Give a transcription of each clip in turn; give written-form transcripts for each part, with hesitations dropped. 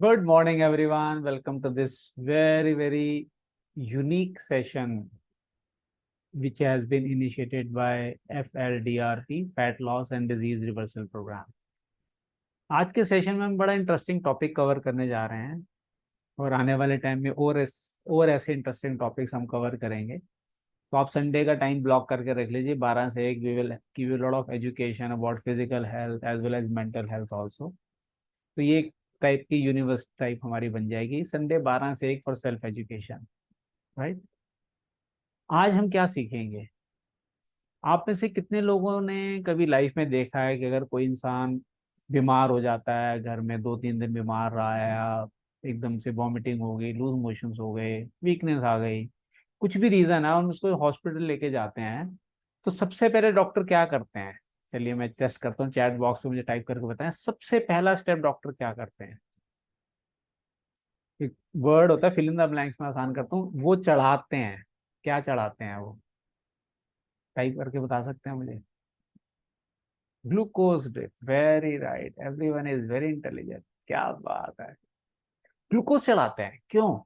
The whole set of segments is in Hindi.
Good morning, everyone. Welcome to this very unique session, which has been initiated by FLDRP, Fat Loss and Disease Reversal Program. आज के सेशन में हम बड़ा इंटरेस्टिंग टॉपिक कवर करने जा रहे हैं और आने वाले टाइम में और ऐसे इंटरेस्टिंग टॉपिक्स हम कवर करेंगे। तो आप संडे का टाइम ब्लॉक करके रख लीजिए 12 से 1। We will give you lot of education about physical health as well as mental health also. तो ये टाइप की यूनिवर्स टाइप हमारी बन जाएगी संडे 12 से 1 फॉर सेल्फ एजुकेशन, राइट। आज हम क्या सीखेंगे? आप में से कितने लोगों ने कभी लाइफ में देखा है कि अगर कोई इंसान बीमार हो जाता है, घर में 2-3 दिन बीमार रहा है, या एकदम से वॉमिटिंग हो गई, लूज मोशंस हो गए, वीकनेस आ गई, कुछ भी रीजन है, हम उसको हॉस्पिटल लेके जाते हैं, तो सबसे पहले डॉक्टर क्या करते हैं? चलिए मैं टेस्ट करता हूँ, चैट बॉक्स में मुझे टाइप करके बताएं, सबसे पहला स्टेप डॉक्टर क्या करते हैं? एक वर्ड होता है, फिल इन द ब्लैंक्स में आसान करता हूँ, वो चढ़ाते हैं। क्या चढ़ाते हैं वो? टाइप करके बता सकते हैं मुझे? Glucose drip, very right, everyone is very intelligent, क्या बात है। ग्लूकोज चढ़ाते हैं क्यों?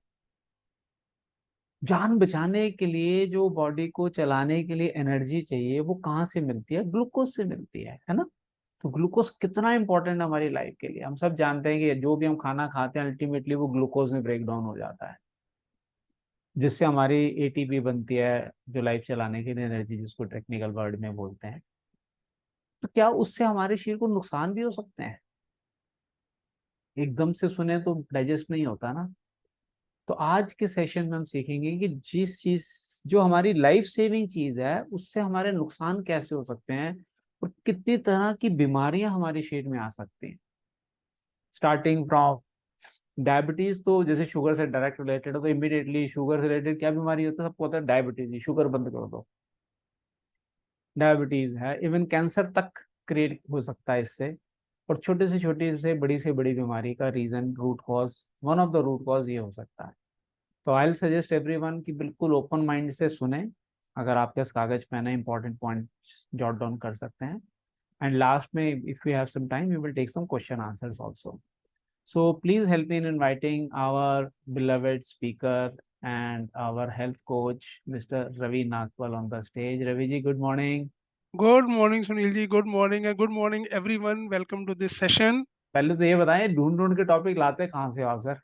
जान बचाने के लिए, जो बॉडी को चलाने के लिए एनर्जी चाहिए, वो कहाँ से मिलती है? ग्लूकोज से मिलती है ना। तो ग्लूकोज कितना इंपॉर्टेंट है हमारी लाइफ के लिए। हम सब जानते हैं कि जो भी हम खाना खाते हैं अल्टीमेटली वो ग्लूकोज में ब्रेक डाउन हो जाता है, जिससे हमारी एटीपी बनती है, जो लाइफ चलाने के लिए एनर्जी, जिसको टेक्निकल वर्ड में बोलते हैं। तो क्या उससे हमारे शरीर को नुकसान भी हो सकते हैं? एकदम से सुने तो डाइजेस्ट नहीं होता ना। तो आज के सेशन में हम सीखेंगे कि जिस चीज, जो हमारी लाइफ सेविंग चीज है, उससे हमारे नुकसान कैसे हो सकते हैं और कितनी तरह की बीमारियां हमारे शरीर में आ सकती हैं। स्टार्टिंग फ्रॉम डायबिटीज, तो जैसे शुगर से डायरेक्ट रिलेटेड हो, तो इमीडिएटली शुगर से रिलेटेड क्या बीमारी होती है? सबको होता है डायबिटीज, शुगर बंद कर दो, डायबिटीज है। इवन कैंसर तक क्रिएट हो सकता है इससे। और छोटे से बड़ी बीमारी का reason, root cause, one of the root cause ये हो सकता है। तो आई विल सजेस्ट एवरीवन कि बिल्कुल ओपन माइंड से सुने। अगर आपके पास कागज पेन है, इंपॉर्टेंट पॉइंट जॉट डाउन कर सकते हैं। एंड लास्ट में if you have some time we will take some question answers also. So please help me in inviting our beloved speaker and our health coach, Mr. Ravi Nagpal, on the stage. Ravi ji, good morning. Good morning, Sunil ji. Good morning and good morning, everyone. Welcome to this session. पहले तो ये बताएं, ढूंढ ढूंढ के टॉपिक लाते कहाँ से हो आप सर?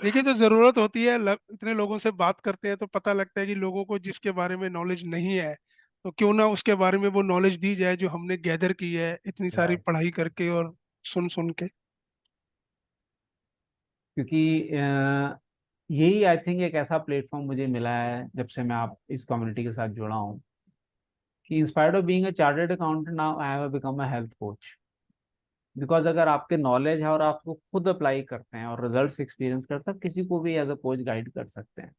देखिए, तो जरूरत होती है, इतने लोगों से बात करते हैं तो पता लगता है कि लोगों को जिसके बारे में नॉलेज नहीं है, तो क्यों ना उसके बारे में वो नॉलेज दी जाए जो हमने गैदर की है इतनी सारी राइट। पढ़ाई करके और सुन सुन के। क्योंकि यही आई थिंक एक ऐसा प्लेटफॉर्म मुझे मिला है जब से मैं आप इस कम्युनिटी के साथ जुड़ा हूँ, कि inspired of being a chartered accountant now I have become a health coach. Because अगर आपके नॉलेज है और आपको खुद अप्लाई करते हैं और रिजल्ट्स एक्सपीरियंस करते हैं, किसी को भी एज अ कोच गाइड कर सकते हैं।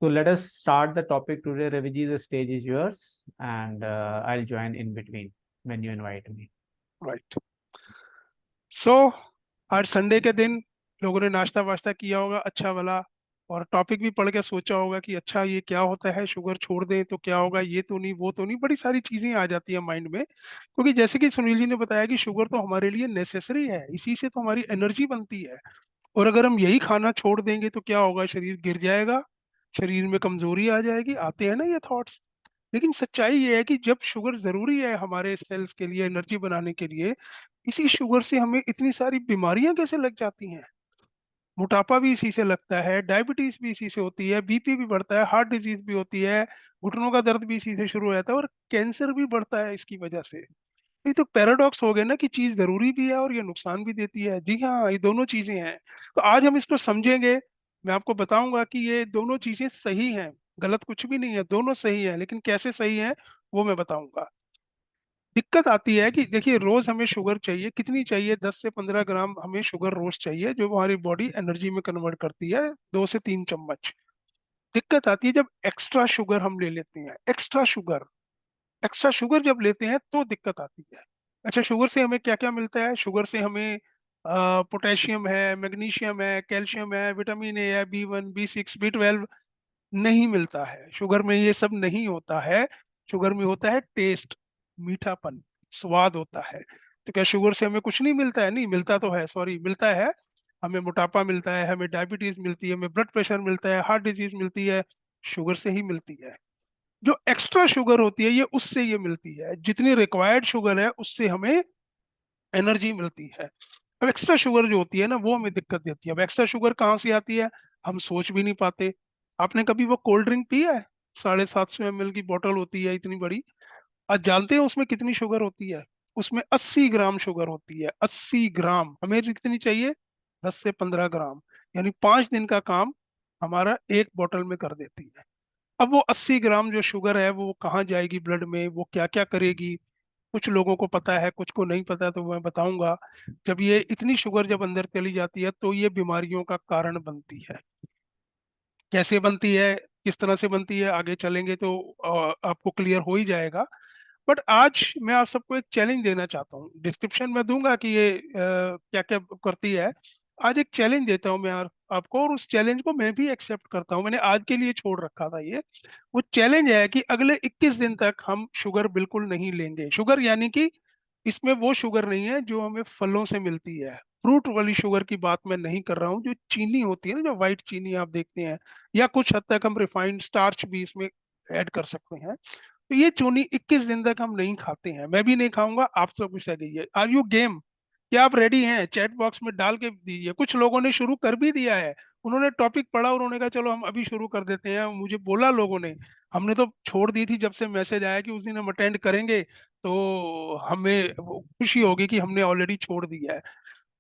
So let us start the topic today. Raviji, the stage is yours, and I'll join in between when you invite me. Right. So आज संडे के दिन लोगों ने नाश्ता वाश्ता किया होगा अच्छा वाला, और टॉपिक भी पढ़ के सोचा होगा कि अच्छा ये क्या होता है, शुगर छोड़ दें तो क्या होगा, ये तो नहीं वो तो नहीं, बड़ी सारी चीजें आ जाती है माइंड में। क्योंकि जैसे कि सुनील जी ने बताया कि शुगर तो हमारे लिए नेसेसरी है, इसी से तो हमारी एनर्जी बनती है। और अगर हम यही खाना छोड़ देंगे तो क्या होगा, शरीर गिर जाएगा, शरीर में कमजोरी आ जाएगी, आते हैं ना ये थॉट्स। लेकिन सच्चाई ये है कि जब शुगर जरूरी है हमारे सेल्स के लिए, एनर्जी बनाने के लिए, इसी शुगर से हमें इतनी सारी बीमारियां कैसे लग जाती हैं। मोटापा भी इसी से लगता है, डायबिटीज भी इसी से होती है, बीपी भी बढ़ता है, हार्ट डिजीज भी होती है, घुटनों का दर्द भी इसी से शुरू हो जाता है, और कैंसर भी बढ़ता है इसकी वजह से। ये तो पैराडॉक्स हो गया ना कि चीज जरूरी भी है और ये नुकसान भी देती है। जी हाँ, ये दोनों चीजें हैं। तो आज हम इसको समझेंगे। मैं आपको बताऊंगा कि ये दोनों चीजें सही हैं, गलत कुछ भी नहीं है, दोनों सही है, लेकिन कैसे सही है वो मैं बताऊंगा। दिक्कत आती है कि देखिए, रोज हमें शुगर चाहिए, कितनी चाहिए, 10 से 15 ग्राम हमें शुगर रोज चाहिए, जो हमारी बॉडी एनर्जी में कन्वर्ट करती है, 2 से 3 चम्मच। दिक्कत आती है जब एक्स्ट्रा शुगर हम ले लेते हैं। एक्स्ट्रा शुगर जब लेते हैं तो दिक्कत आती है। अच्छा, शुगर से हमें क्या क्या मिलता है? शुगर से हमें पोटेशियम है, मैग्नीशियम है, कैल्शियम है, विटामिन ए है, B1 B6 B12 नहीं मिलता है। शुगर में ये सब नहीं होता है। शुगर में होता है टेस्ट, मीठापन, स्वाद होता है। तो क्या शुगर से हमें कुछ नहीं मिलता है? नहीं, मिलता तो है, सॉरी, मिलता है। हमें मोटापा मिलता है, हमें डायबिटीज मिलती है, हमें ब्लड प्रेशर मिलता है, हार्ट डिजीज मिलती है, शुगर से ही मिलती है। जो एक्स्ट्रा शुगर होती है ये उससे ये मिलती है, जितनी रिक्वायर्ड शुगर है उससे हमें एनर्जी मिलती है। अब एक्स्ट्रा शुगर जो होती है ना वो हमें दिक्कत देती है। अब एक्स्ट्रा शुगर कहाँ से आती है हम सोच भी नहीं पाते। आपने कभी वो कोल्ड ड्रिंक पी है? 750 ml की बोतल होती है इतनी बड़ी। आज जानते हैं उसमें कितनी शुगर होती है? उसमें 80 ग्राम शुगर होती है। 80 ग्राम, हमें कितनी चाहिए? 10 से 15 ग्राम। यानी 5 दिन का काम हमारा एक बोतल में कर देती है। अब वो 80 ग्राम जो शुगर है वो कहाँ जाएगी ब्लड में, वो क्या क्या करेगी? कुछ लोगों को पता है, कुछ को नहीं पता, तो मैं बताऊंगा। जब ये इतनी शुगर जब अंदर चली जाती है तो ये बीमारियों का कारण बनती है। कैसे बनती है, किस तरह से बनती है, आगे चलेंगे तो आपको क्लियर हो ही जाएगा। बट आज मैं आप सबको एक चैलेंज देना चाहता हूँ। डिस्क्रिप्शन में दूंगा कि ये क्या क्या करती है। आज एक चैलेंज देता हूँ मैं आपको, और उस चैलेंज को मैं भी एक्सेप्ट करता हूँ। मैंने आज के लिए छोड़ रखा था ये। वो चैलेंज है कि अगले 21 दिन तक हम शुगर बिल्कुल नहीं लेंगे। शुगर यानी कि इसमें वो शुगर नहीं है जो हमें फलों से मिलती है। फ्रूट वाली शुगर की बात मैं नहीं कर रहा हूँ। जो चीनी होती है ना, जो व्हाइट चीनी आप देखते हैं, या कुछ हद तक हम रिफाइंड स्टार्च भी इसमें ऐड कर सकते हैं। तो ये चूनी 21 दिन तक हम नहीं खाते हैं, मैं भी नहीं खाऊंगा, आप सब कुछ गई है। Are you game? क्या आप रेडी हैं? चैट बॉक्स में डाल के दीजिए। कुछ लोगों ने शुरू कर भी दिया है। उन्होंने टॉपिक पढ़ा, उन्होंने कहा चलो हम अभी शुरू कर देते हैं। मुझे बोला लोगों ने, हमने तो छोड़ दी थी जब से मैसेज आया कि उस दिन हम अटेंड करेंगे, तो हमें वो खुशी होगी कि हमने ऑलरेडी छोड़ दिया है।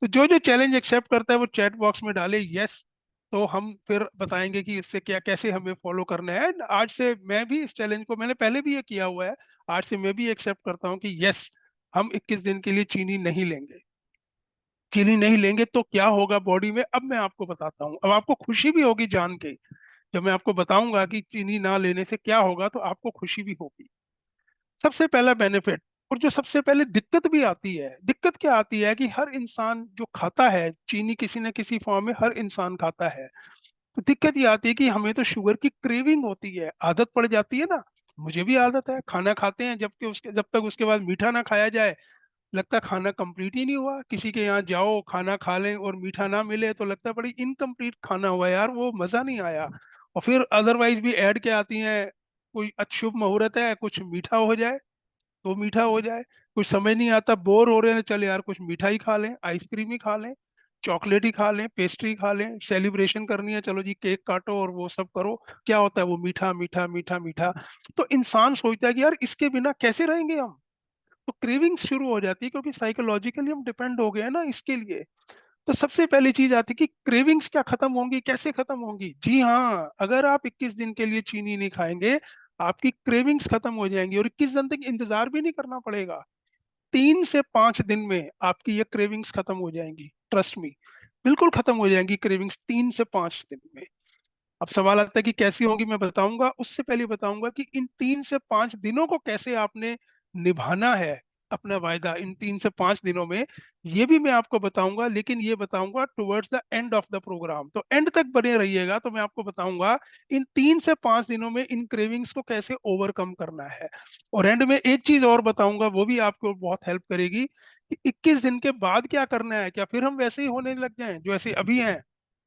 तो जो जो चैलेंज एक्सेप्ट करता है वो चैट बॉक्स में डाले यस। तो हम फिर बताएंगे कि इससे क्या कैसे हमें फॉलो करना है। आज से मैं भी इस चैलेंज को, मैंने पहले भी ये किया हुआ है, आज से मैं भी एक्सेप्ट करता हूँ कि यस, हम 21 दिन के लिए चीनी नहीं लेंगे। चीनी नहीं लेंगे तो क्या होगा बॉडी में, अब मैं आपको बताता हूँ। अब आपको खुशी भी होगी जान के। जब मैं आपको बताऊंगा कि चीनी ना लेने से क्या होगा तो आपको खुशी भी होगी। सबसे पहला बेनिफिट, और जो सबसे पहले दिक्कत भी आती है, दिक्कत क्या आती है कि हर इंसान जो खाता है चीनी किसी न किसी फॉर्म में, हर इंसान खाता है। तो दिक्कत ये आती है कि हमें तो शुगर की क्रेविंग होती है, आदत पड़ जाती है ना। मुझे भी आदत है, खाना खाते हैं जबकि उसके जब तक उसके बाद मीठा ना खाया जाए लगता है खाना कंप्लीट ही नहीं हुआ। किसी के यहाँ जाओ खाना खा लें और मीठा ना मिले तो लगता है बड़ी इनकम्प्लीट खाना हुआ यार, वो मजा नहीं आया। और फिर अदरवाइज भी ऐड क्या आती हैं, कोई अशुभ मुहूर्त है कुछ मीठा हो जाए तो मीठा हो जाए, कुछ समझ नहीं आता, बोर हो रहे हैं, चल यार कुछ मीठा ही खा लें, आइसक्रीम ही खा लें, चॉकलेट ही खा लें, पेस्ट्री खा लें, सेलिब्रेशन करनी है चलो जी केक काटो और वो सब करो। क्या होता है वो मीठा मीठा मीठा मीठा। तो इंसान सोचता है कि यार इसके बिना कैसे रहेंगे हम। तो क्रेविंग्स शुरू हो जाती है क्योंकि साइकोलॉजिकली हम डिपेंड हो गए हैं ना इसके लिए। तो सबसे पहली चीज आती है कि क्रेविंग्स क्या खत्म होंगी, कैसे खत्म होंगी? जी हाँ, अगर आप 21 दिन के लिए चीनी नहीं खाएंगे आपकी क्रेविंग्स खत्म हो जाएंगी, और 21 दिन तक इंतजार भी नहीं करना पड़ेगा। 3 से 5 दिन में आपकी ये क्रेविंग्स खत्म हो जाएंगी, ट्रस्ट मी। बिल्कुल खत्म हो जाएंगी क्रेविंग्स 3 से 5 दिन में। अब सवाल आता है कि कैसी होंगी, मैं बताऊंगा। उससे पहले बताऊंगा कि इन 3 से 5 दिनों को कैसे आपने निभाना है, अपना वायदा इन 3 से 5 दिनों में, ये भी मैं आपको बताऊंगा। लेकिन ये बताऊंगा towards the end of the program, तो एंड तक बने रहिएगा। तो मैं आपको बताऊंगा इन 3 से 5 दिनों में इन क्रेविंग्स को कैसे ओवरकम करना है। और एंड में एक चीज और बताऊंगा, वो भी आपको बहुत हेल्प करेगी कि 21 दिन के बाद क्या करना है। क्या फिर हम वैसे ही होने लग जाएं जो ऐसे अभी हैं?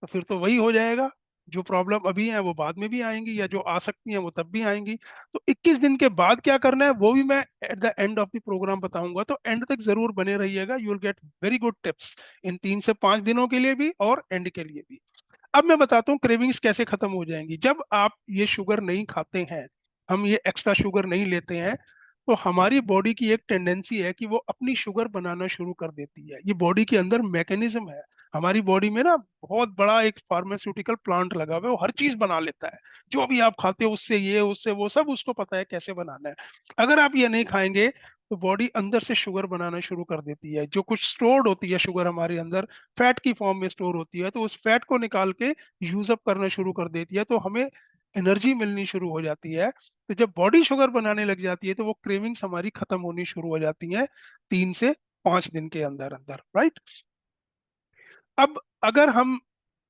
तो फिर तो वही हो जाएगा। जो प्रॉब्लम अभी है वो बाद में भी आएंगी, या जो आ सकती हैं वो तब भी आएंगी। तो 21 दिन के बाद क्या करना है वो भी मैं at the end of the program बताऊंगा। तो एंड तक जरूर बने रहिएगा, you will get very good tips in 3 से 5 दिनों के लिए भी और एंड के लिए भी। अब मैं बताता हूँ क्रेविंग्स कैसे खत्म हो जाएंगी। जब आप ये शुगर नहीं खाते हैं, हम ये एक्स्ट्रा शुगर नहीं लेते हैं, तो हमारी बॉडी की एक टेंडेंसी है कि वो अपनी शुगर बनाना शुरू कर देती है। ये बॉडी के अंदर मैकेनिज्म है। हमारी बॉडी में ना बहुत बड़ा एक फार्मास्यूटिकल प्लांट लगा हुआ है, वो हर चीज बना लेता है। जो भी आप खाते हो उससे ये उससे वो सब उसको पता है कैसे बनाना है। अगर आप ये नहीं खाएंगे तो बॉडी अंदर से शुगर बनाना शुरू कर देती है। जो कुछ स्टोर्ड होती है शुगर हमारे अंदर, फैट की फॉर्म में स्टोर होती है, तो उस फैट को निकाल के यूज अप करना शुरू कर देती है, तो हमें एनर्जी मिलनी शुरू हो जाती है। तो जब बॉडी शुगर बनाने लग जाती है तो वो क्रेविंग्स हमारी खत्म होनी शुरू हो जाती हैं 3 से 5 दिन के अंदर अंदर, राइट। अब अगर हम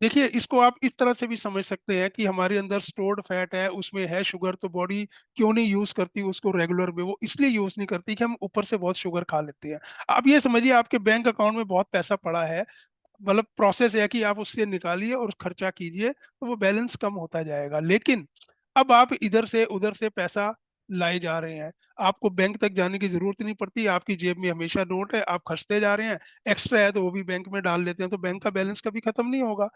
देखिए, इसको आप इस तरह से भी समझ सकते हैं कि हमारे अंदर स्टोर्ड फैट है, उसमें है शुगर, तो बॉडी क्यों नहीं यूज करती उसको रेगुलर में? वो इसलिए यूज नहीं करती कि हम ऊपर से बहुत शुगर खा लेते हैं। आप ये समझिए, आपके बैंक अकाउंट में बहुत पैसा पड़ा है, मतलब प्रोसेस है कि आप उससे निकालिए और खर्चा कीजिए, तो वो बैलेंस कम होता जाएगा। लेकिन अब आप इधर से उधर से पैसा लाए जा रहे हैं, आपको बैंक तक जाने की जरूरत नहीं पड़ती, आपकी जेब में हमेशा नोट है, आप खर्चते जा रहे हैं। एक्स्ट्रा है तो वो भी बैंक में डाल लेते हैं, तो बैंक का बैलेंस कभी खत्म नहीं होगा।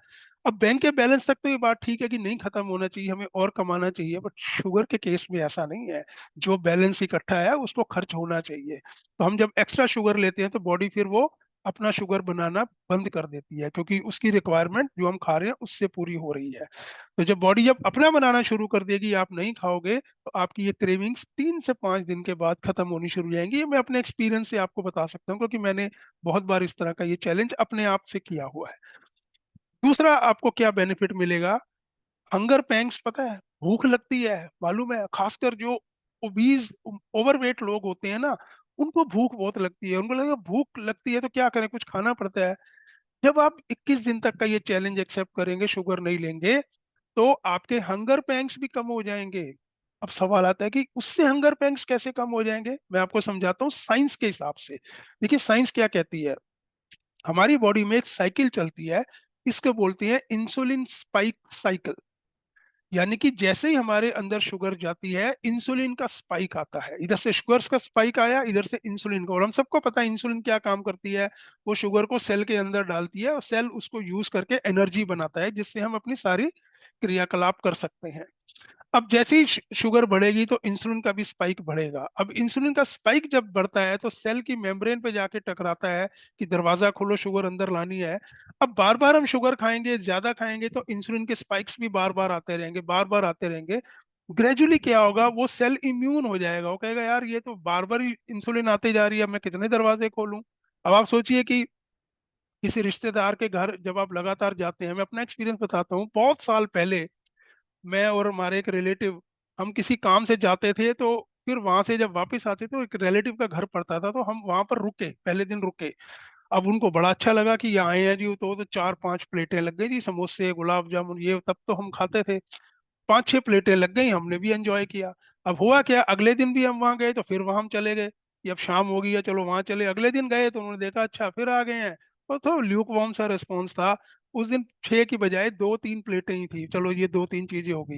अब बैंक के बैलेंस तक तो ये बात ठीक है कि नहीं खत्म होना चाहिए, हमें और कमाना चाहिए, बट शुगर के केस में ऐसा नहीं है। जो बैलेंस इकट्ठा है उसको खर्च होना चाहिए। तो हम जब एक्स्ट्रा शुगर लेते हैं तो बॉडी फिर वो अपना शुगर बनाना बंद कर देती है, क्योंकि उसकी रिक्वायरमेंट जो हम खा रहे हैं उससे पूरी हो रही है। तो जब बॉडी जब अपना बनाना शुरू कर देगी, आप नहीं खाओगे, तो आपकी ये क्रेविंग्स 3 से 5 दिन के बाद खत्म होनी शुरू हो जाएंगी। ये मैं अपने एक्सपीरियंस से आपको बता सकता हूँ, क्योंकि मैंने बहुत बार इस तरह का ये चैलेंज अपने आप से किया हुआ है। दूसरा, आपको क्या बेनिफिट मिलेगा? हंगर पैंग्स, पता है, भूख लगती है, मालूम है, खासकर जो ओबीज ओवरवेट लोग होते हैं ना, उनको भूख बहुत लगती है। उनको लगेगा भूख लगती है तो क्या करें, कुछ खाना पड़ता है। जब आप 21 दिन तक का ये चैलेंज एक्सेप्ट करेंगे, शुगर नहीं लेंगे, तो आपके हंगर पैंग्स भी कम हो जाएंगे। अब सवाल आता है कि उससे हंगर पैंग्स कैसे कम हो जाएंगे? मैं आपको समझाता हूँ साइंस के हिसाब से। देखिए, साइंस क्या कहती है। हमारी बॉडी में एक साइकिल चलती है, इसको बोलते हैं इंसुलिन स्पाइक साइकिल। यानी कि जैसे ही हमारे अंदर शुगर जाती है, इंसुलिन का स्पाइक आता है, इधर से शुगर का स्पाइक आया, इधर से इंसुलिन का। और हम सबको पता है इंसुलिन क्या काम करती है। वो शुगर को सेल के अंदर डालती है और सेल उसको यूज करके एनर्जी बनाता है, जिससे हम अपनी सारी क्रियाकलाप कर सकते हैं। अब जैसे ही शुगर बढ़ेगी तो इंसुलिन का भी स्पाइक बढ़ेगा। अब इंसुलिन का स्पाइक जब बढ़ता है तो सेल की मेम्ब्रेन पे जाके टकराता है कि दरवाजा खोलो, शुगर अंदर लानी है। अब बार बार हम शुगर खाएंगे, ज्यादा खाएंगे, तो इंसुलिन के स्पाइक्स भी बार बार आते रहेंगे, बार बार आते रहेंगे। ग्रेजुअली क्या होगा, वो सेल इम्यून हो जाएगा, वो कहेगा यार ये तो बार बार ही इंसुलिन आते जा रही है, मैं कितने दरवाजे खोलूं। अब आप सोचिए कि किसी रिश्तेदार के घर जब आप लगातार जाते हैं, मैं अपना एक्सपीरियंस बताता हूँ, बहुत साल पहले मैं और हमारे एक रिलेटिव, हम किसी काम से जाते थे, तो फिर वहां से जब वापस आते तो एक रिलेटिव का घर पड़ता था, तो हम वहां पर रुके, पहले दिन रुके। अब उनको बड़ा अच्छा लगा कि ये आए हैं जी, तो 4-5 प्लेटें लग गई जी, समोसे, गुलाब जामुन, ये तब तो हम खाते थे। 5-6 प्लेटें लग गई, हमने भी एंजॉय किया। अब हुआ क्या, अगले दिन भी हम वहां गए, तो फिर वहां हम चले गए कि अब शाम हो गई है, चलो वहां चले। अगले दिन गए तो उन्होंने देखा अच्छा फिर आ गए हैं, तो ल्यूक वार्म सा रिस्पॉन्स था। उस दिन 6 की बजाय 2-3 प्लेटें ही थी, चलो ये 2-3 चीजें हो गई।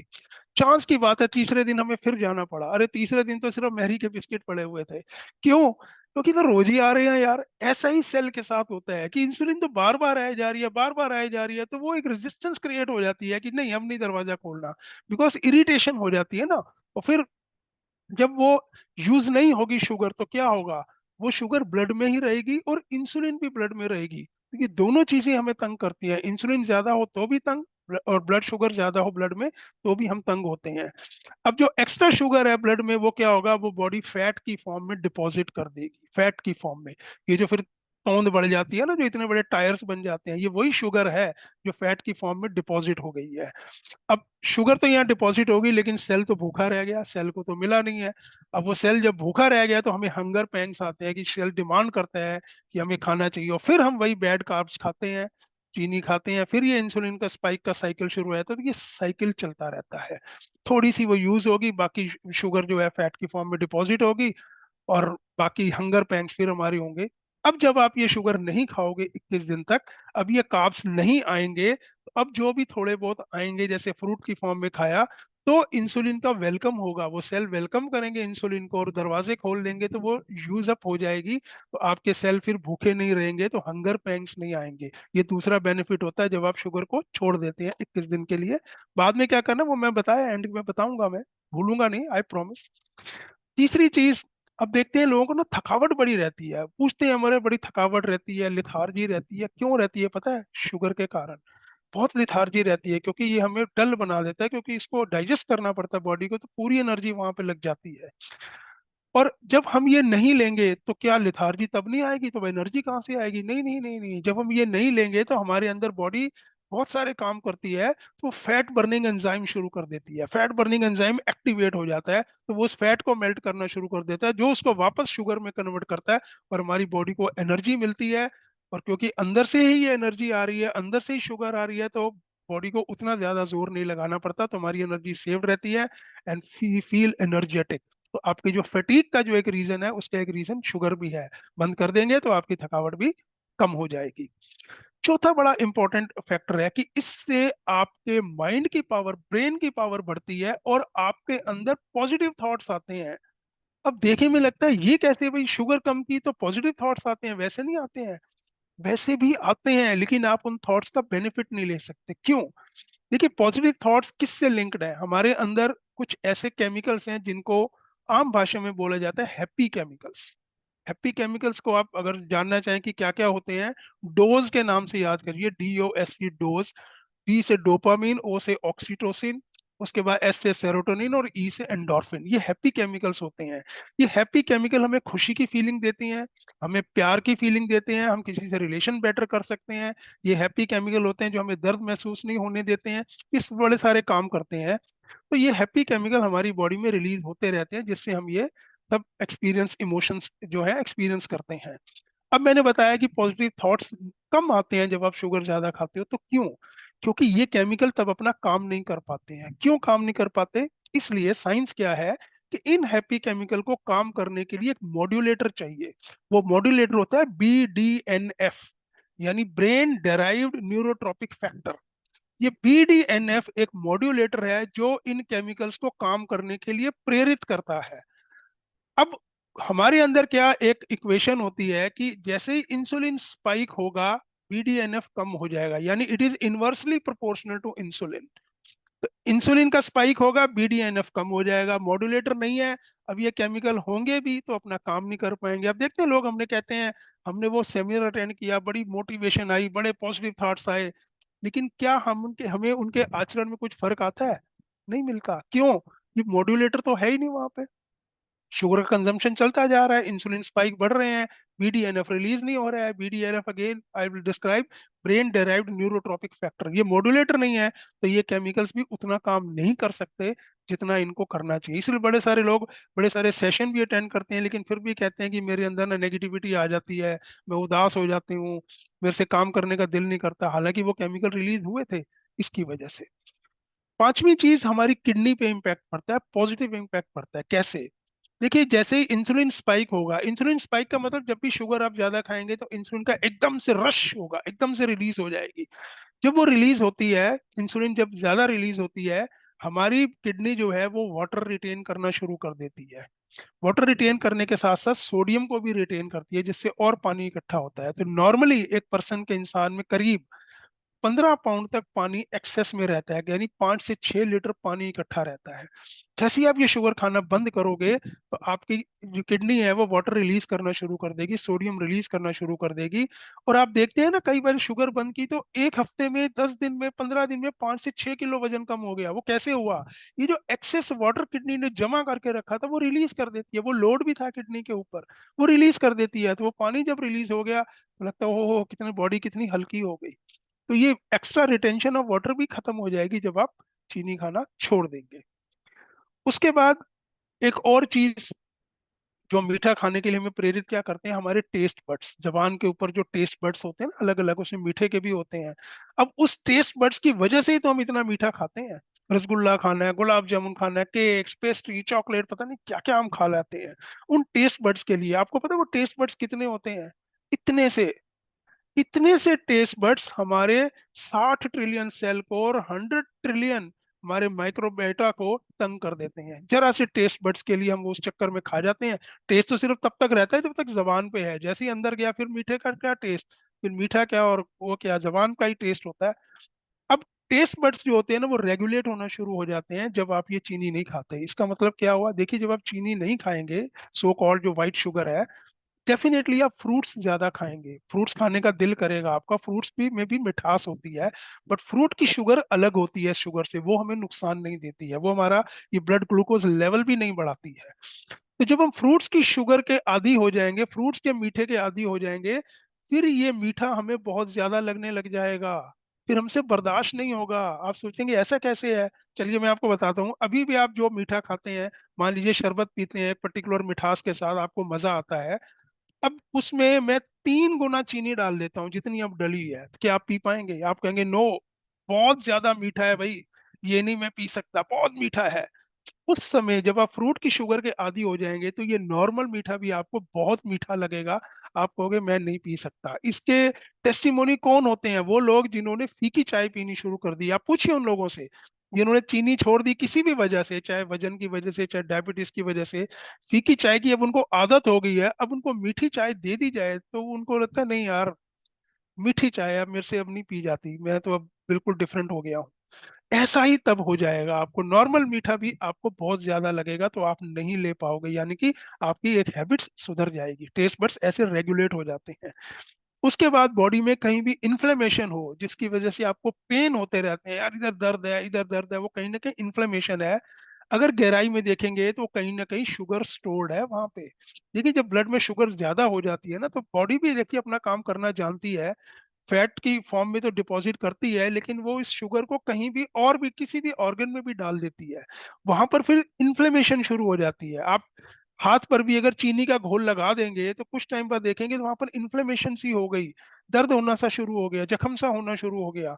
चांस की बात है, तीसरे दिन हमें फिर जाना पड़ा। अरे तीसरे दिन तो सिर्फ मैरी के बिस्किट पड़े हुए थे। क्यों? क्योंकि तो रोज ही आ रहे हैं यार। ऐसा ही सेल के साथ होता है कि इंसुलिन तो बार बार आए जा रही है, बार बार आए जा रही है, तो वो एक रेजिस्टेंस क्रिएट हो जाती है कि नहीं, अब नहीं दरवाजा खोलना, बिकॉज इरिटेशन हो जाती है ना। और फिर जब वो यूज नहीं होगी शुगर, तो क्या होगा, वो शुगर ब्लड में ही रहेगी और इंसुलिन भी ब्लड में रहेगी, क्योंकि दोनों चीजें हमें तंग करती हैं। इंसुलिन ज्यादा हो तो भी तंग, और ब्लड शुगर ज्यादा हो ब्लड में तो भी हम तंग होते हैं। अब जो एक्स्ट्रा शुगर है ब्लड में, वो क्या होगा, वो बॉडी फैट की फॉर्म में डिपॉजिट कर देगी, फैट की फॉर्म में। ये जो फिर तौंद बढ़ जाती है ना, जो इतने बड़े टायर्स बन जाते हैं, ये वही शुगर है जो फैट की फॉर्म में डिपॉजिट हो गई है। अब शुगर तो यहाँ डिपॉजिट होगी, लेकिन सेल तो भूखा रह गया, सेल को तो मिला नहीं है। अब वो सेल जब भूखा रह गया तो हमें हंगर पैंग्स आते हैं कि सेल डिमांड करता है कि हमें खाना चाहिए, और फिर हम वही बैड कार्ब्स खाते हैं, चीनी खाते हैं, फिर ये इंसुलिन का स्पाइक का साइकिल शुरू हो जाता है। तो ये साइकिल चलता रहता है। थोड़ी सी वो यूज होगी, बाकी शुगर जो है फैट की फॉर्म में डिपॉजिट होगी, और बाकी हंगर पैंस फिर हमारी होंगे। अब जब आप ये शुगर नहीं खाओगे 21 दिन तक, अब ये कार्ब्स नहीं आएंगे, तो अब जो भी थोड़े बहुत आएंगे, जैसे फ्रूट की फॉर्म में खाया, तो इंसुलिन का वेलकम होगा, वो सेल वेलकम करेंगे इंसुलिन को और दरवाजे खोल देंगे, तो वो यूज अप हो जाएगी। तो आपके सेल फिर भूखे नहीं रहेंगे, तो हंगर पैंग्स नहीं आएंगे। ये दूसरा बेनिफिट होता है जब आप शुगर को छोड़ देते हैं 21 दिन के लिए। बाद में क्या करना वो मैं बताया, एंड में बताऊंगा, मैं भूलूंगा नहीं, आई प्रॉमिस। तीसरी चीज, अब देखते हैं लोगों को ना थकावट बड़ी रहती है, पूछते हैं हमारे, बड़ी थकावट रहती है, लिथार्जी रहती है, क्यों रहती है पता है? शुगर के कारण बहुत लिथार्जी रहती है, क्योंकि ये हमें डल बना देता है, क्योंकि इसको डाइजेस्ट करना पड़ता है बॉडी को, तो पूरी एनर्जी वहां पे लग जाती है। और जब हम ये नहीं लेंगे तो क्या लिथार्जी तब नहीं आएगी? तो एनर्जी कहाँ से आएगी? नहीं नहीं नहीं नहीं, जब हम ये नहीं लेंगे तो हमारे अंदर बॉडी बहुत सारे काम करती है, तो फैट बर्निंग एंजाइम शुरू कर देती है, फैट बर्निंग एंजाइम एक्टिवेट हो जाता है, तो वो उस फैट को मेल्ट करना शुरू कर देता है, जो उसको वापस शुगर में कन्वर्ट करता है, और हमारी बॉडी को एनर्जी मिलती है। और क्योंकि अंदर से ही ये एनर्जी आ रही है, अंदर से ही शुगर आ रही है, तो बॉडी को उतना ज्यादा जोर नहीं लगाना पड़ता, तो हमारी एनर्जी सेव्ड रहती है एंड फील एनर्जेटिक। तो आपकी जो फटीक का जो एक रीजन है, उसका एक रीजन शुगर भी है। बंद कर देंगे तो आपकी थकावट भी कम हो जाएगी। चौथा बड़ा इंपॉर्टेंट फैक्टर है कि इससे आपके माइंड की पावर, ब्रेन की पावर बढ़ती है और आपके अंदर पॉजिटिव थॉट्स आते हैं। अब देखने में लगता है ये कैसे भाई, शुगर कम की तो पॉजिटिव थॉट्स आते हैं? वैसे नहीं आते हैं, वैसे भी आते हैं, लेकिन आप उन थॉट्स का बेनिफिट नहीं ले सकते। क्यों? देखिए, पॉजिटिव थॉट्स किससे लिंक्ड है? हमारे अंदर कुछ ऐसे केमिकल्स हैं जिनको आम भाषा में बोला जाता है हैप्पी केमिकल्स। हैप्पी केमिकल्स को आप अगर जानना चाहें कि क्या क्या होते हैं, डोज के नाम से याद करिए, DOS, डोज। डी से डोपामिन, ओ से ऑक्सीटोसिन, उसके बाद एस से सेरोटोनिन और ई से एंडोर्फिन। ये हैप्पी केमिकल्स होते हैं। ये हैप्पी केमिकल हमें खुशी की फीलिंग देती हैं, हमें प्यार की फीलिंग देते हैं, हम किसी से रिलेशन बेटर कर सकते हैं। ये हैप्पी केमिकल होते हैं जो हमें दर्द महसूस नहीं होने देते हैं। इस बड़े सारे काम करते हैं। तो ये हैप्पी केमिकल हमारी बॉडी में रिलीज होते रहते हैं, जिससे हम ये सब एक्सपीरियंस, इमोशंस जो है एक्सपीरियंस करते हैं। अब मैंने बताया कि पॉजिटिव थॉट्स कम आते हैं जब आप शुगर ज्यादा खाते हो। तो क्यों? क्योंकि ये केमिकल तब अपना काम नहीं कर पाते हैं। क्यों काम नहीं कर पाते? इसलिए साइंस क्या है कि इन हैप्पी केमिकल को काम करने के लिए एक मॉड्यूलेटर चाहिए। वो मॉड्यूलेटर होता है BDNF, यानी ब्रेन डेराइव्ड न्यूरोट्रॉपिक फैक्टर। ये BDNF एक मॉड्यूलेटर है जो इन केमिकल्स को काम करने के लिए प्रेरित करता है। अब हमारे अंदर क्या एक इक्वेशन होती है कि जैसे ही इंसुलिन स्पाइक होगा, BDNF कम हो जाएगा, यानी it is inversely proportional to insulin. तो इंसुलिन का स्पाइक होगा, BDNF कम हो जाएगा। मॉड्यूलेटर नहीं है, अब ये केमिकल होंगे भी तो अपना काम नहीं कर पाएंगे। अब देखते हैं लोग, हमने कहते हैं हमने वो सेमिनार अटेंड किया, बड़ी मोटिवेशन आई, बड़े पॉजिटिव थॉट्स आए, लेकिन क्या हमें उनके आचरण में कुछ फर्क आता है? नहीं मिलता। क्यों? ये मॉड्यूलेटर तो है ही नहीं वहां पे। शुगर कंजम्पशन चलता जा रहा है, इंसुलिन स्पाइक बढ़ रहे हैं, BDNF रिलीज नहीं हो रहा है। BDNF again I will describe brain derived neurotrophic factor. ये मॉड्यूलेटर नहीं है तो ये केमिकल्स भी उतना काम नहीं कर सकते जितना इनको करना चाहिए। इसलिए बड़े सारे लोग बड़े सारे सेशन भी अटेंड करते हैं, लेकिन फिर भी कहते हैं कि मेरे अंदर ना नेगेटिविटी आ जाती है, मैं उदास हो जाती हूँ, मेरे से काम करने का दिल नहीं करता, हालांकि वो केमिकल रिलीज हुए थे इसकी वजह से। पांचवी चीज, हमारी किडनी पे इम्पैक्ट पड़ता है, पॉजिटिव इम्पैक्ट पड़ता है। कैसे? देखिए, जैसे ही इंसुलिन स्पाइक होगा, इंसुलिन स्पाइक का मतलब जब भी शुगर आप ज्यादा खाएंगे तो इंसुलिन का एकदम से रश होगा, एकदम से रिलीज हो जाएगी। जब वो रिलीज होती है, इंसुलिन जब ज्यादा रिलीज होती है, हमारी किडनी जो है वो वाटर रिटेन करना शुरू कर देती है। वाटर रिटेन करने के साथ साथ सोडियम को भी रिटेन करती है, जिससे और पानी इकट्ठा होता है। तो नॉर्मली एक पर्सन के, इंसान में करीब 15 पाउंड तक पानी एक्सेस में रहता है, यानी 5 से 6 लीटर पानी इकट्ठा रहता है। जैसे ही आप ये शुगर खाना बंद करोगे तो आपकी जो किडनी है वो वाटर रिलीज करना शुरू कर देगी, सोडियम रिलीज करना शुरू कर देगी। और आप देखते हैं ना, कई बार शुगर बंद की तो 1 हफ्ते में, 10 दिन में, 15 दिन में 5 से 6 किलो वजन कम हो गया। वो कैसे हुआ? ये जो एक्सेस वाटर किडनी ने जमा करके रखा था वो रिलीज कर देती है। वो लोड भी था किडनी के ऊपर, वो रिलीज कर देती है। तो वो पानी जब रिलीज हो गया तो लगता है हो कितनी बॉडी कितनी हल्की हो गई। तो ये एक्स्ट्रा रिटेंशन ऑफ वाटर भी खत्म हो जाएगी जब आप चीनी खाना छोड़ देंगे। उसके बाद एक और चीज जो मीठा खाने के लिए हमें प्रेरित क्या करते हैं, हमारे टेस्ट बड्स। जबान के ऊपर जो टेस्ट बड्स होते हैं ना, अलग अलग, उसमें मीठे के भी होते हैं। अब उस टेस्ट बड्स की वजह से ही तो हम इतना मीठा खाते हैं। रसगुल्ला खाना है, गुलाब जामुन खाना है, केक्स, पेस्ट्री, चॉकलेट, पता नहीं क्या क्या हम खा लाते हैं उन टेस्ट बड्स के लिए। आपको पता है वो टेस्ट बड्स कितने होते हैं? इतने से इतने से टेस्ट बड्स हमारे 60 ट्रिलियन सेल को और 100 ट्रिलियन हमारे माइक्रोबायोटा को तंग कर देते हैं। जरा से टेस्ट बड्स के लिए हम उस चक्कर में खा जाते हैं। टेस्ट तो सिर्फ तब तक रहता है जब तक जबान पे है, जैसे ही अंदर गया फिर मीठे का क्या टेस्ट, फिर मीठा क्या और वो क्या, जबान का ही टेस्ट होता है। अब टेस्ट बड्स जो होते हैं ना वो रेगुलेट होना शुरू हो जाते हैं जब आप ये चीनी नहीं खाते। इसका मतलब क्या हुआ? देखिए, जब आप चीनी नहीं खाएंगे, सो कॉल्ड जो व्हाइट शुगर है, डेफिनेटली आप फ्रूट्स ज्यादा खाएंगे, फ्रूट्स खाने का दिल करेगा आपका। फ्रूट्स भी में भी मिठास होती है, बट फ्रूट की शुगर अलग होती है शुगर से, वो हमें नुकसान नहीं देती है, वो हमारा ये ब्लड ग्लूकोज लेवल भी नहीं बढ़ाती है। तो जब हम फ्रूट्स की शुगर के आदी हो जाएंगे, फ्रूट्स के मीठे के आदी हो जाएंगे, फिर ये मीठा हमें बहुत ज्यादा लगने लग जाएगा, फिर हमसे बर्दाश्त नहीं होगा। आप सोचेंगे ऐसा कैसे है? चलिए मैं आपको बताता हूँ। अभी भी आप जो मीठा खाते हैं, मान लीजिए शरबत पीते हैं एक पर्टिकुलर मिठास के साथ, आपको मजा आता है। अब उसमें मैं 3 गुना चीनी डाल देता हूँ जितनी अब डली है, तो क्या आप पी पाएंगे? आप कहेंगे नो, बहुत ज्यादा मीठा है भाई, ये नहीं मैं पी सकता, बहुत मीठा है। उस समय जब आप फ्रूट की शुगर के आदी हो जाएंगे तो ये नॉर्मल मीठा भी आपको बहुत मीठा लगेगा, आप कहोगे मैं नहीं पी सकता। इसके टेस्टिमोनी कौन होते हैं? वो लोग जिन्होंने फीकी चाय पीनी शुरू कर दी। आप पूछिए उन लोगों से जिन्होंने चीनी छोड़ दी किसी भी वजह से, चाहे वजन की वजह से, चाहे डायबिटीज की वजह से, फीकी चाय की अब उनको आदत हो गई है, अब उनको मीठी चाय दे दी जाए तो उनको लगता है नहीं यार, मीठी चाय अब मेरे से अब नहीं पी जाती, मैं तो अब बिल्कुल डिफरेंट हो गया हूँ। ऐसा ही तब हो जाएगा, आपको नॉर्मल मीठा भी आपको बहुत ज्यादा लगेगा तो आप नहीं ले पाओगे, यानी कि आपकी एक हैबिट सुधर जाएगी, टेस्ट बड्स ऐसे रेगुलेट हो जाते हैं। उसके बाद बॉडी में कहीं भी इन्फ्लेमेशन हो जिसकी वजह से आपको पेन होते रहते हैं, यार इधर दर्द है इधर दर्द है, वो कहीं ना कहीं इन्फ्लेमेशन है। अगर गहराई में देखेंगे तो कहीं ना कहीं शुगर स्टोर्ड है वहां पे। देखिए जब ब्लड में शुगर ज्यादा हो जाती है ना तो बॉडी भी देखिए अपना काम करना जानती है, फैट की फॉर्म में तो डिपॉजिट करती है, लेकिन वो इस शुगर को कहीं भी और भी किसी भी ऑर्गन में भी डाल देती है, वहां पर फिर इन्फ्लेमेशन शुरू हो जाती है। आप हाथ पर भी अगर चीनी का घोल लगा देंगे तो कुछ टाइम बाद देखेंगे तो वहां पर इन्फ्लेमेशन सी हो गई, दर्द होना सा शुरू हो गया, जख्म सा होना शुरू हो गया,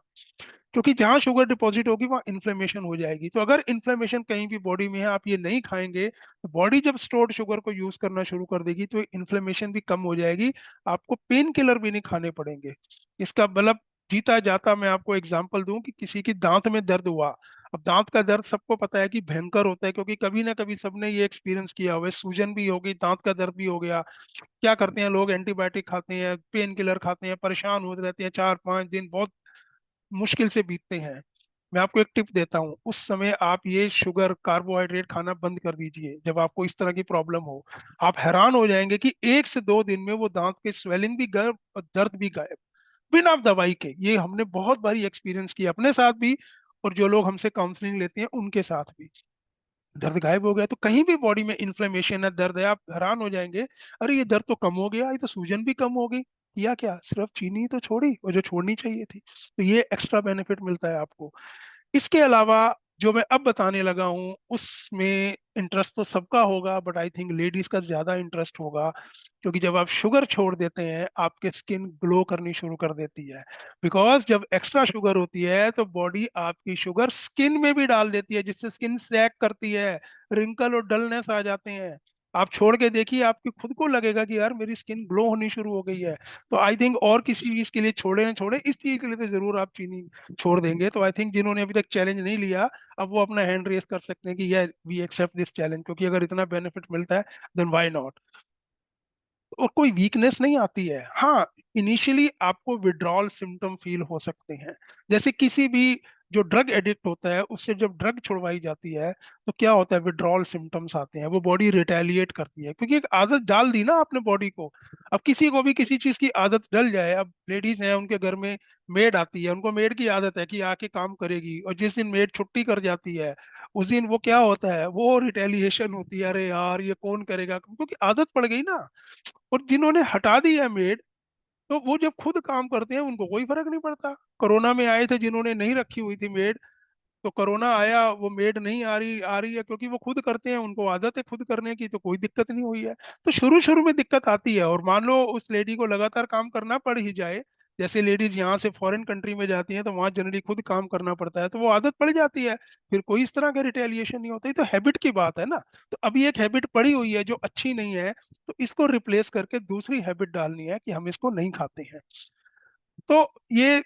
क्योंकि जहां शुगर डिपॉजिट होगी वहां इन्फ्लेमेशन हो जाएगी। तो अगर इन्फ्लेमेशन कहीं भी बॉडी में है, आप ये नहीं खाएंगे, तो बॉडी जब स्टोर्ड शुगर को यूज करना शुरू कर देगी तो इन्फ्लेमेशन भी कम हो जाएगी, आपको पेन किलर भी नहीं खाने पड़ेंगे। इसका मतलब जीता जाता मैं आपको एग्जांपल दूं कि किसी की दांत में दर्द हुआ, अब दांत का दर्द सबको पता है कि भयंकर होता है, क्योंकि कभी ना कभी सबने ये एक्सपीरियंस किया हुआ है, सूजन भी होगी, दांत का दर्द भी हो गया। क्या करते हैं लोग? एंटीबायोटिक खाते हैं, पेन किलर खाते हैं, परेशान होते रहते हैं, 4-5 दिन बहुत मुश्किल से बीतते हैं। मैं आपको एक टिप देता हूँ, उस समय आप ये शुगर कार्बोहाइड्रेट खाना बंद कर दीजिए जब आपको इस तरह की प्रॉब्लम हो। आप हैरान हो जाएंगे कि 1 से 2 दिन में वो दांत के स्वेलिंग भी गायब और दर्द भी गायब, बिना दवाई के। ये हमने बहुत बारी एक्सपीरियंस किया अपने साथ भी, और जो लोग हमसे काउंसलिंग लेते हैं उनके साथ भी, दर्द गायब हो गया। तो कहीं भी बॉडी में इन्फ्लेमेशन है, दर्द है, आप हैरान हो जाएंगे, अरे ये दर्द तो कम हो गया, ये तो सूजन भी कम हो गई, किया क्या? सिर्फ चीनी ही तो छोड़ी और जो छोड़नी चाहिए थी। तो ये एक्स्ट्रा बेनिफिट मिलता है आपको। इसके अलावा जो मैं अब बताने लगा हूँ उसमें इंटरेस्ट तो सबका होगा, बट आई थिंक लेडीज का ज्यादा इंटरेस्ट होगा, क्योंकि जब आप शुगर छोड़ देते हैं आपके स्किन ग्लो करनी शुरू कर देती है। बिकॉज जब एक्स्ट्रा शुगर होती है तो बॉडी आपकी शुगर स्किन में भी डाल देती है, जिससे स्किन सैग करती है, रिंकल और डलनेस आ जाते हैं। आप छोड़ के देखिए, आपकी खुद को लगेगा कि यार मेरी स्किन ग्लो होनी शुरू हो गई है। तो आई थिंक और किसी चीज के लिए छोड़े ना छोड़े, इस चीज के लिए तो जरूर आप चीनी छोड़ देंगे। तो आई थिंक जिन्होंने अभी तक चैलेंज नहीं लिया, अब वो अपना हैंड रेस कर सकते हैं कि ये वी एक्सेप्ट दिस चैलेंज, क्योंकि अगर इतना बेनिफिट मिलता है देन व्हाई नॉट। और कोई वीकनेस नहीं आती है। हाँ, इनिशियली आपको विड्रॉल सिम्टम फील हो सकते हैं, जैसे किसी भी जो ड्रग एडिक्ट होता है उससे जब ड्रग छुड़वाई जाती है तो क्या होता है, विड्रॉल सिम्टम्स आते हैं, वो बॉडी रिटेलिएट करती है, क्योंकि एक आदत डाल दी ना आपने बॉडी को। अब किसी को भी किसी चीज की आदत डल जाए, अब लेडीज हैं उनके घर में मेड आती है, उनको मेड की आदत है कि आके काम करेगी, और जिस दिन मेड छुट्टी कर जाती है उस दिन वो क्या होता है, वो रिटेलिएशन होती है, अरे यार ये कौन करेगा, क्योंकि आदत पड़ गई ना। और जिन्होंने हटा दी है मेड, तो वो जब खुद काम करते हैं उनको कोई फर्क नहीं पड़ता। कोरोना में आए थे जिन्होंने नहीं रखी हुई थी मेड, तो कोरोना आया, वो मेड नहीं आ रही है, क्योंकि वो खुद करते हैं, उनको आदत है खुद करने की, तो कोई दिक्कत नहीं हुई है। तो शुरू शुरू में दिक्कत आती है, और मान लो उस लेडी को लगातार काम करना पड़ ही जाए, जैसे लेडीज यहाँ से फॉरेन कंट्री में जाती हैं तो वहां जनरली खुद काम करना पड़ता है, तो वो आदत पड़ जाती है, फिर कोई इस तरह का रिटेलिएशन नहीं होता। ये तो हैबिट की बात है ना। तो अभी एक हैबिट पड़ी हुई है जो अच्छी नहीं है, तो इसको रिप्लेस करके दूसरी हैबिट डालनी है कि हम इसको नहीं खाते हैं। तो ये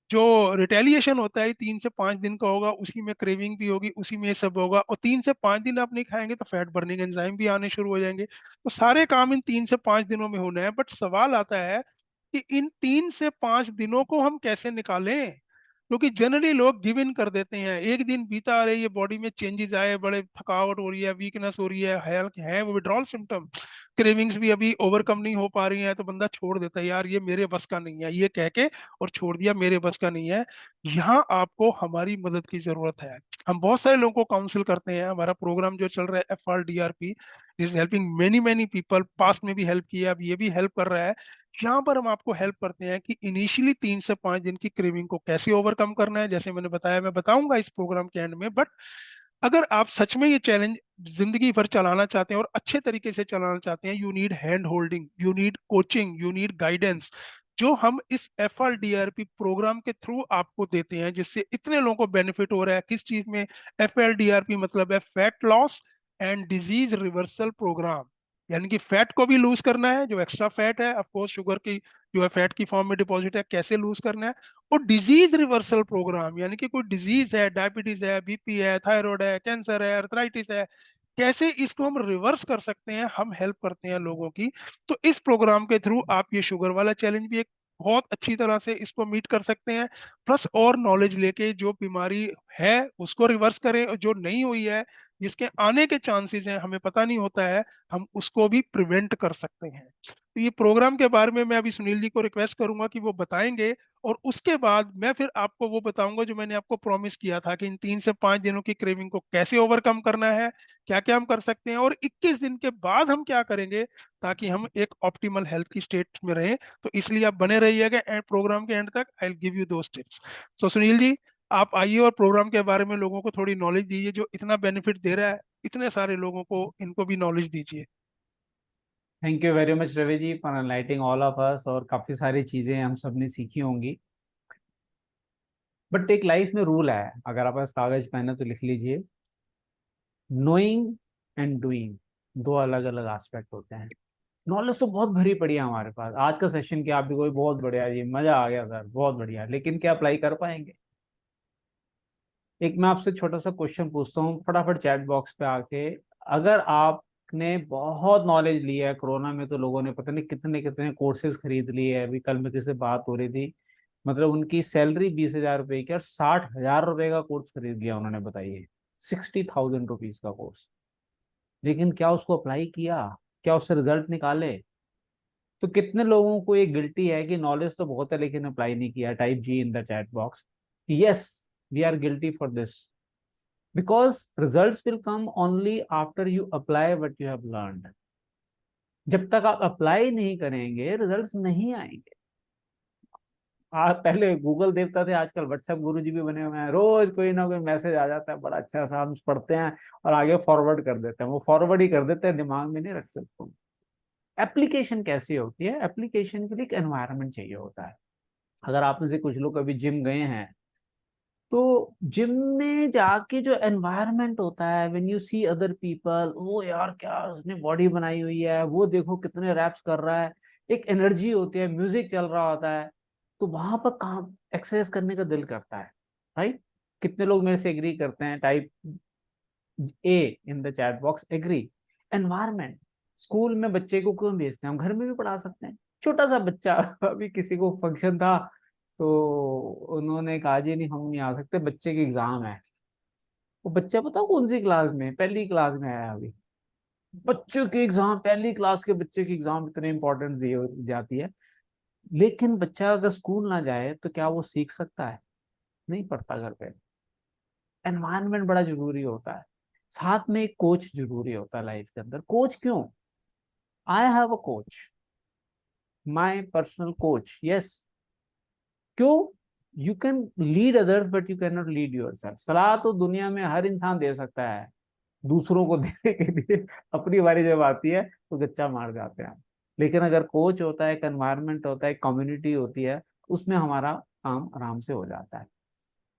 जो रिटेलिएशन होता है 3 से 5 दिन का होगा, उसी में क्रेविंग भी होगी, उसी में ये सब होगा, और 3 से 5 दिन आप नहीं खाएंगे तो फैट बर्निंग एंजाइम भी आने शुरू हो जाएंगे। तो सारे काम इन 3 से 5 दिनों में होना है, बट सवाल आता है कि इन 3 से 5 दिनों को हम कैसे निकालें, क्योंकि जनरली लोग गिव इन कर देते हैं, एक दिन बीता, अरे ये बॉडी में चेंजेस आए, बड़े थकावट हो रही है, वीकनेस हो रही है वो विड्रॉल सिम्टम, क्रेविंग्स भी अभी ओवरकम नहीं हो पा रही हैं, तो बंदा छोड़ देता है, यार ये मेरे बस का नहीं है, ये कह के और छोड़ दिया, मेरे बस का नहीं है। यहाँ आपको हमारी मदद की जरूरत है। हम बहुत सारे लोगों को काउंसिल करते हैं, हमारा प्रोग्राम जो चल रहा है FRDRP is helping many many people, past में भी हेल्प किया, अब ये भी हेल्प कर रहा है। यहाँ पर हम आपको हेल्प करते हैं कि इनिशियली 3 से 5 दिन की क्रेविंग को कैसे ओवरकम करना है, जैसे मैंने बताया, मैं बताऊंगा इस प्रोग्राम के एंड में, बट अगर आप सच में ये चैलेंज जिंदगी भर चलाना चाहते हैं और अच्छे तरीके से चलाना चाहते हैं, you need hand holding, you need coaching, you need guidance, जो हम इस FLDRP प्रोग्राम के थ्रू आपको देते हैं, जिससे इतने लोगों को बेनिफिट हो रहा है। किस चीज में? FLDRP मतलब है fat loss and disease reversal program, यानी कि फैट को भी लूज करना है, जो एक्स्ट्रा फैट है, ऑफ कोर्स शुगर की जो है फैट की फॉर्म में डिपॉजिट है, कैसे लूज करना है। और डिजीज रिवर्सल प्रोग्राम, यानी कि कोई डिजीज है, डायबिटीज है, BP है, थायराइड है, कैंसर है, अर्थराइटिस है, कैसे इसको हम रिवर्स कर सकते हैं, हम हेल्प करते हैं लोगों की। तो इस प्रोग्राम के थ्रू आप ये शुगर वाला चैलेंज भी एक बहुत अच्छी तरह से इसको मीट कर सकते हैं, प्लस और नॉलेज लेके जो बीमारी है उसको रिवर्स करें, और जो नहीं हुई है, जिसके आने के चांसेस हैं, हमें पता नहीं होता है, हम उसको भी प्रिवेंट कर सकते हैं। तो ये प्रोग्राम के बारे में मैं अभी सुनील जी को रिक्वेस्ट करूंगा कि वो बताएंगे, और उसके बाद मैं फिर आपको वो बताऊंगा जो मैंने आपको प्रॉमिस किया था कि इन 3 से 5 दिनों की क्रेविंग को कैसे ओवरकम करना है, क्या क्या हम कर सकते हैं, और 21 दिन के बाद हम क्या करेंगे ताकि हम एक ऑप्टिमल हेल्थ की स्टेट में रहें। तो इसलिए आप बने रहिएगा प्रोग्राम के एंड तक, I will give you those tips. So Sunil ji, आप आइए और प्रोग्राम के बारे में लोगों को थोड़ी नॉलेज दीजिए, जो इतना बेनिफिट दे रहा है इतने सारे लोगों को, इनको भी नॉलेज दीजिए। Thank you very much Ravi ji for enlightening all of us, और काफी सारी चीजें हम सब ने सीखी होंगी। बट एक लाइफ में रूल है, अगर आप पास कागज पेन है तो लिख लीजिए। नोइंग एंड डूइंग दो अलग अलग एस्पेक्ट होते हैं। नॉलेज तो बहुत भरी पड़ी है हमारे पास, आज का सेशन क्या आप भी कोई बहुत बढ़िया जी, मजा आ गया सर, बहुत बढ़िया, लेकिन क्या अप्लाई कर पाएंगे? एक मैं आपसे छोटा सा क्वेश्चन पूछता हूँ फटाफट चैट बॉक्स पे आके। अगर आपने बहुत नॉलेज लिया है, कोरोना में तो लोगों ने पता नहीं कितने कितने कोर्सेज खरीद लिए हैं। अभी कल में किसी से बात हो रही थी, मतलब उनकी सैलरी 20,000 रुपए की और 60,000 रुपए का कोर्स खरीद लिया उन्होंने, बताइए। 60,000 रुपीज का कोर्स। लेकिन क्या उसको अप्लाई किया? क्या उससे रिजल्ट निकाले? तो कितने लोगों को ये गिल्टी है कि नॉलेज तो बहुत है लेकिन अप्लाई नहीं किया? Type G in the chat box. Yes, we are guilty for this, because results will come only after you apply what you have learned. जब तक आप अप्लाई नहीं करेंगे रिजल्ट्स नहीं आएंगे। आप पहले गूगल देवता थे, आजकल व्हाट्सएप गुरु जी भी बने हुए हैं। रोज कोई ना कोई मैसेज आ जाता है, बड़ा अच्छा सा हम पढ़ते हैं और आगे फॉरवर्ड कर देते हैं। वो फॉरवर्ड ही कर देते हैं, दिमाग में नहीं रखते उसको। एप्लीकेशन कैसी होती है? एप्लीकेशन के लिए एक एनवायरनमेंट चाहिए होता है। अगर आप में से कुछ लोग कभी जिम गए हैं, तो जिम में जाके जो एनवायरनमेंट होता है, when you see other people, वो यार क्या उसने बॉडी बनाई हुई है, वो देखो कितने रैप्स कर रहा है, एक एनर्जी होती है, म्यूजिक चल रहा होता है, तो वहां पर काम एक्सरसाइज करने का दिल करता है। राइट? कितने लोग मेरे से एग्री करते हैं? Type A in the chat box, agree. Environment, school में बच्चे को क्यों भेजते हैं? हम घर में भी पढ़ा सकते हैं। छोटा सा बच्चा अभी किसी को फंक्शन था, तो उन्होंने कहा जी नहीं हम नहीं आ सकते, बच्चे की एग्जाम है। वो बच्चा पता कौन सी क्लास में? पहली क्लास में आया अभी। बच्चों की एग्जाम, पहली क्लास के बच्चे की एग्जाम इतने इंपॉर्टेंस दी जाती है। लेकिन बच्चा अगर स्कूल ना जाए तो क्या वो सीख सकता है? नहीं पढ़ता घर पे। एनवायरनमेंट बड़ा जरूरी होता है। साथ में एक कोच जरूरी होता है लाइफ के अंदर। कोच क्यों? I have a coach, my personal coach. Yes. क्यों? You can lead others but you can not lead yourself. सलाह तो दुनिया में हर इंसान दे सकता है, दूसरों को देने के लिए अपनी बारी जब आती है तो गच्चा मार जाते हैं। लेकिन अगर कोच होता है, एक एनवायरनमेंट होता है, एक कम्युनिटी होती है, उसमें हमारा काम आराम से हो जाता है।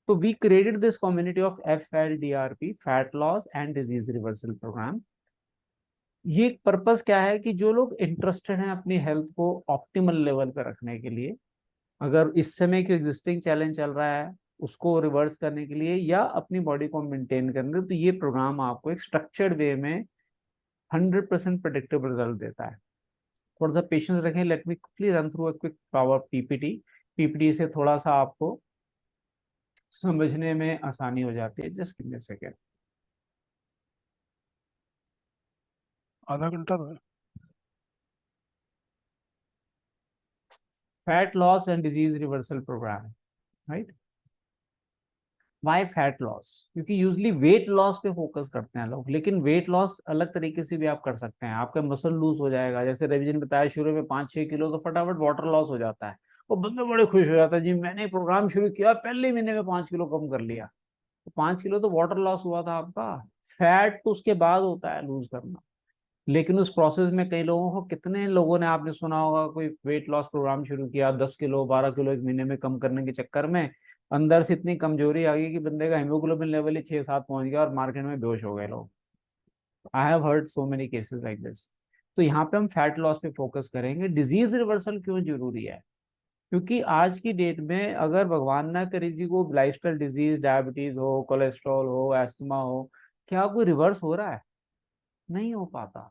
तो we created this community of FLDRP, fat loss and disease reversal program. ये पर्पस क्या है कि जो लोग इंटरेस्टेड हैं अपनी हेल्थ को ऑप्टिमल लेवल पर रखने के लिए, अगर इस समय जो एग्जिस्टिंग चैलेंज चल रहा है उसको रिवर्स करने के लिए या अपनी बॉडी को मेंटेन करने, तो ये प्रोग्राम आपको एक स्ट्रक्चर्ड वे में 100% प्रेडिक्टेबल रिजल्ट देता है। थोड़ा सा पेशेंस रखें, let me quickly run through a quick power PPT। PPT से थोड़ा सा आपको समझने में आसानी हो जाती है। Just give me a second. आधा घंटा तो है। Fat loss and disease reversal program, right? Why fat loss? क्योंकि यूजली वेट लॉस पे फोकस करते हैं लोग, लेकिन वेट लॉस अलग तरीके से भी आप कर सकते हैं। आपका मसल लूज हो जाएगा, जैसे रवि जी ने बताया शुरू में 5-6 किलो, तो फटाफट वाटर लॉस हो जाता है। वो बंदा बड़े खुश हो जाता है, जी मैंने प्रोग्राम शुरू किया, पहले महीने में 5 किलो कम कर लिया। तो 5 किलो तो वाटर लॉस हुआ था आपका। फैट तो उसके बाद होता है लूज करना, लेकिन उस प्रोसेस में कई लोगों को, कितने लोगों ने आपने सुना होगा कोई वेट लॉस प्रोग्राम शुरू किया, 10 किलो 12 किलो एक महीने में कम करने के चक्कर में अंदर से इतनी कमजोरी आ गई कि बंदे का हीमोग्लोबिन लेवल ही 6-7 पहुंच गया और मार्केट में बेहोश हो गए लोग। I have heard so many cases like this. तो यहाँ पे हम फैट लॉस पे फोकस करेंगे। डिजीज रिवर्सल क्यों जरूरी है? क्योंकि आज की डेट में अगर भगवान ना करे जी को लाइफस्टाइल डिजीज, डायबिटीज हो, कोलेस्ट्रॉल हो, एस्थमा हो, क्या कोई रिवर्स हो रहा है? नहीं हो पाता।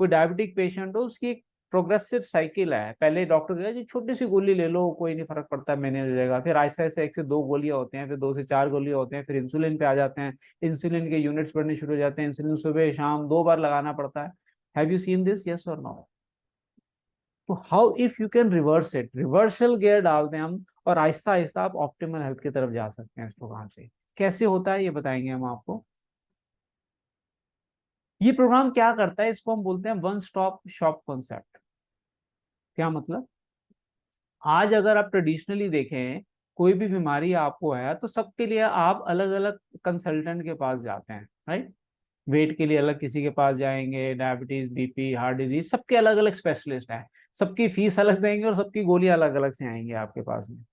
कोई डायबिटिक पेशेंट हो, उसकी एक प्रोग्रेसिव साइकिल है। पहले डॉक्टर कहेगा जी छोटी सी गोली ले लो, कोई नहीं, फर्क पड़ता है, मैनेज हो जाएगा। फिर आहिस्ता आहिस्ता 1 से 2 गोलियां होते हैं, फिर 2 से 4 गोलियां होते हैं, फिर इंसुलिन पे आ जाते हैं। इंसुलिन के यूनिट्स बढ़ने शुरू हो जाते हैं। इंसुलिन सुबह शाम 2 बार लगाना पड़ता है। Have you seen this, yes और नो? तो how if you can reverse it, reversal gear डालते हैं हम, और आहिस्ता आहिस्ता आप ऑप्टिमल हेल्थ की तरफ जा सकते हैं इस प्रोग्राम से। कैसे होता है ये बताएंगे हम आपको। ये प्रोग्राम क्या करता है, इसको हम बोलते हैं वन स्टॉप शॉप कॉन्सेप्ट। क्या मतलब? आज अगर आप ट्रेडिशनली देखें, कोई भी बीमारी आपको है तो सबके लिए आप अलग अलग कंसल्टेंट के पास जाते हैं, राइट? वेट के लिए अलग किसी के पास जाएंगे, डायबिटीज, बीपी, हार्ट डिजीज, सबके अलग अलग स्पेशलिस्ट हैं। सबकी फीस अलग देंगे और सबकी गोलियां अलग अलग से आएंगे आपके पास में।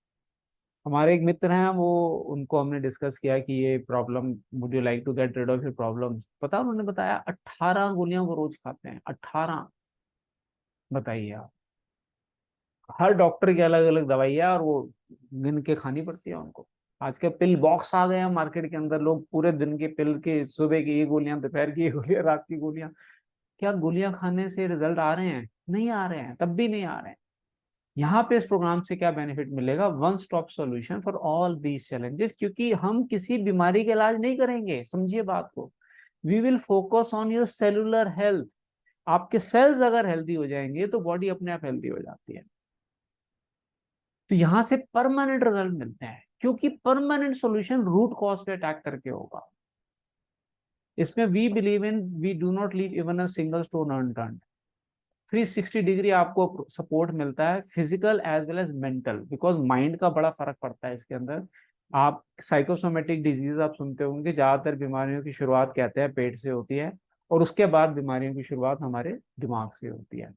हमारे एक मित्र हैं, वो, उनको हमने डिस्कस किया कि ये problem, would you like to get rid of your problem, पता उन्होंने बताया 18 गोलियां वो रोज खाते हैं। 18। बताइए आप। हर डॉक्टर की अलग अलग दवाई है और वो गिन के खानी पड़ती है उनको। आज के पिल बॉक्स आ गए हैं मार्केट के अंदर, लोग पूरे दिन के पिल के, सुबह की ये गोलियां, दोपहर की ये गोलियां, रात की गोलियां। क्या गोलियां खाने से रिजल्ट आ रहे हैं? नहीं आ रहे हैं, तब भी नहीं आ रहे हैं। यहाँ पे इस प्रोग्राम से क्या बेनिफिट मिलेगा? One stop solution for all these challenges. क्योंकि हम किसी बीमारी का इलाज नहीं करेंगे, समझिए बात को। We will focus on your cellular health. आपके सेल्स अगर हेल्दी हो जाएंगे तो बॉडी अपने आप हेल्दी हो जाती है। तो यहां से परमानेंट रिजल्ट मिलते हैं, क्योंकि परमानेंट सॉल्यूशन रूट कॉज पे अटैक करके होगा। इसमें we believe in, we do not leave even a single stone unturned. 360 degree आपको सपोर्ट मिलता है, physical as well as mental, because mind का बड़ा फर्क पड़ता है इसके अंदर। आप साइकोसोमेटिक डिजीज आप सुनते होंगे, ज्यादातर बीमारियों की शुरुआत कहते हैं पेट से होती है, और उसके बाद बीमारियों की शुरुआत हमारे दिमाग से होती है।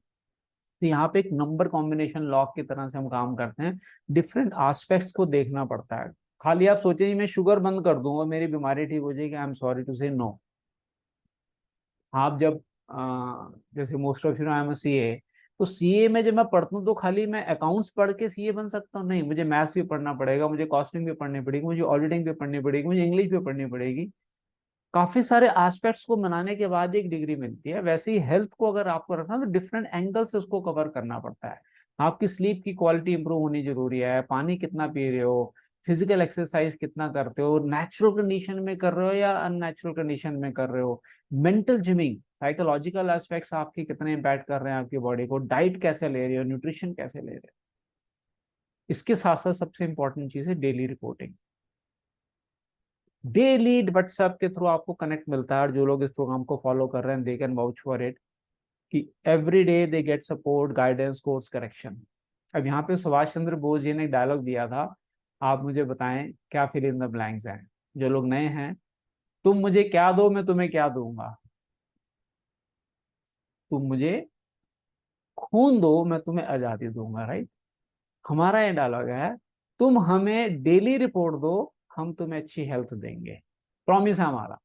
तो यहाँ पे एक नंबर कॉम्बिनेशन लॉक की तरह से हम काम करते हैं। डिफरेंट एस्पेक्ट्स को देखना पड़ता है। खाली आप सोचे जी मैं शुगर बंद कर दूंगा मेरी बीमारी ठीक हो जाएगी, आई एम सॉरी टू से नो। आप जब जैसे most of you know I am CA, तो सीए में जब मैं पढ़ता हूँ तो खाली मैं अकाउंट्स पढ़ के सीए बन सकता हूँ? नहीं, मुझे मैथ्स भी पढ़ना पड़ेगा, मुझे कॉस्टिंग भी पढ़नी पड़ेगी, मुझे ऑडिटिंग भी पढ़नी पड़ेगी, मुझे इंग्लिश भी पढ़नी पड़ेगी। काफी सारे एस्पेक्ट्स को बनाने के बाद एक डिग्री मिलती है। वैसे ही हेल्थ को अगर आपको रखना तो डिफरेंट एंगल से उसको कवर करना पड़ता है। आपकी स्लीप की क्वालिटी इंप्रूव होनी जरूरी है, पानी कितना पी रहे हो, फिजिकल एक्सरसाइज कितना करते हो, नेचुरल कंडीशन में कर रहे हो या अननेचुरल कंडीशन में कर रहे हो, मेंटल जिमिंग, साइकोलॉजिकल एस्पेक्ट्स आपके कितने इम्पैक्ट कर रहे हैं आपकी बॉडी को, डाइट कैसे ले रहे हो, न्यूट्रिशन कैसे ले रहे हो। इसके साथ साथ सबसे इंपॉर्टेंट चीज है डेली रिपोर्टिंग। डेली व्हाट्सएप के थ्रू आपको कनेक्ट मिलता है, और जो लोग इस प्रोग्राम को फॉलो कर रहे हैं they can vouch for it, कि every day they get support, guidance, course correction. अब यहाँ पे सुभाष चंद्र बोस जी ने एक डायलॉग दिया था, आप मुझे बताएं क्या फिल इन द ब्लैंक्स हैं। जो लोग नए हैं, तुम मुझे क्या दो मैं तुम्हें क्या दूंगा। तुम मुझे खून दो मैं तुम्हें आजादी दूंगा, राइट? हमारा ये डायलॉग है, तुम हमें डेली रिपोर्ट दो, हम तुम्हें अच्छी हेल्थ देंगे। प्रॉमिस है हमारा।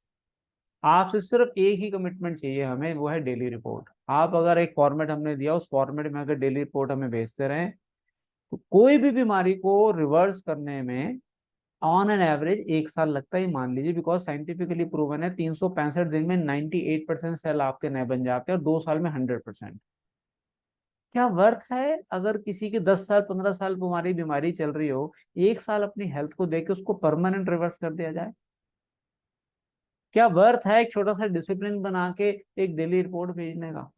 आपसे सिर्फ एक ही कमिटमेंट चाहिए हमें, वो है डेली रिपोर्ट। आप अगर एक फॉर्मेट हमने दिया, उस फॉर्मेट में अगर डेली रिपोर्ट हमें भेजते रहें, तो कोई भी बीमारी को रिवर्स करने में ऑन एन एवरेज 1 साल लगता ही मान लीजिए, बिकॉज साइंटिफिकली प्रूवन है 365 दिन में 98% सेल आपके नए बन जाते हैं, और 2 साल में 100%। क्या वर्थ है अगर किसी की 10 साल 15 साल बीमारी बीमारी चल रही हो, 1 साल अपनी हेल्थ को देख के उसको परमानेंट रिवर्स कर दिया जाए? क्या वर्थ है एक छोटा सा डिसिप्लिन बना के एक डेली रिपोर्ट भेजने का,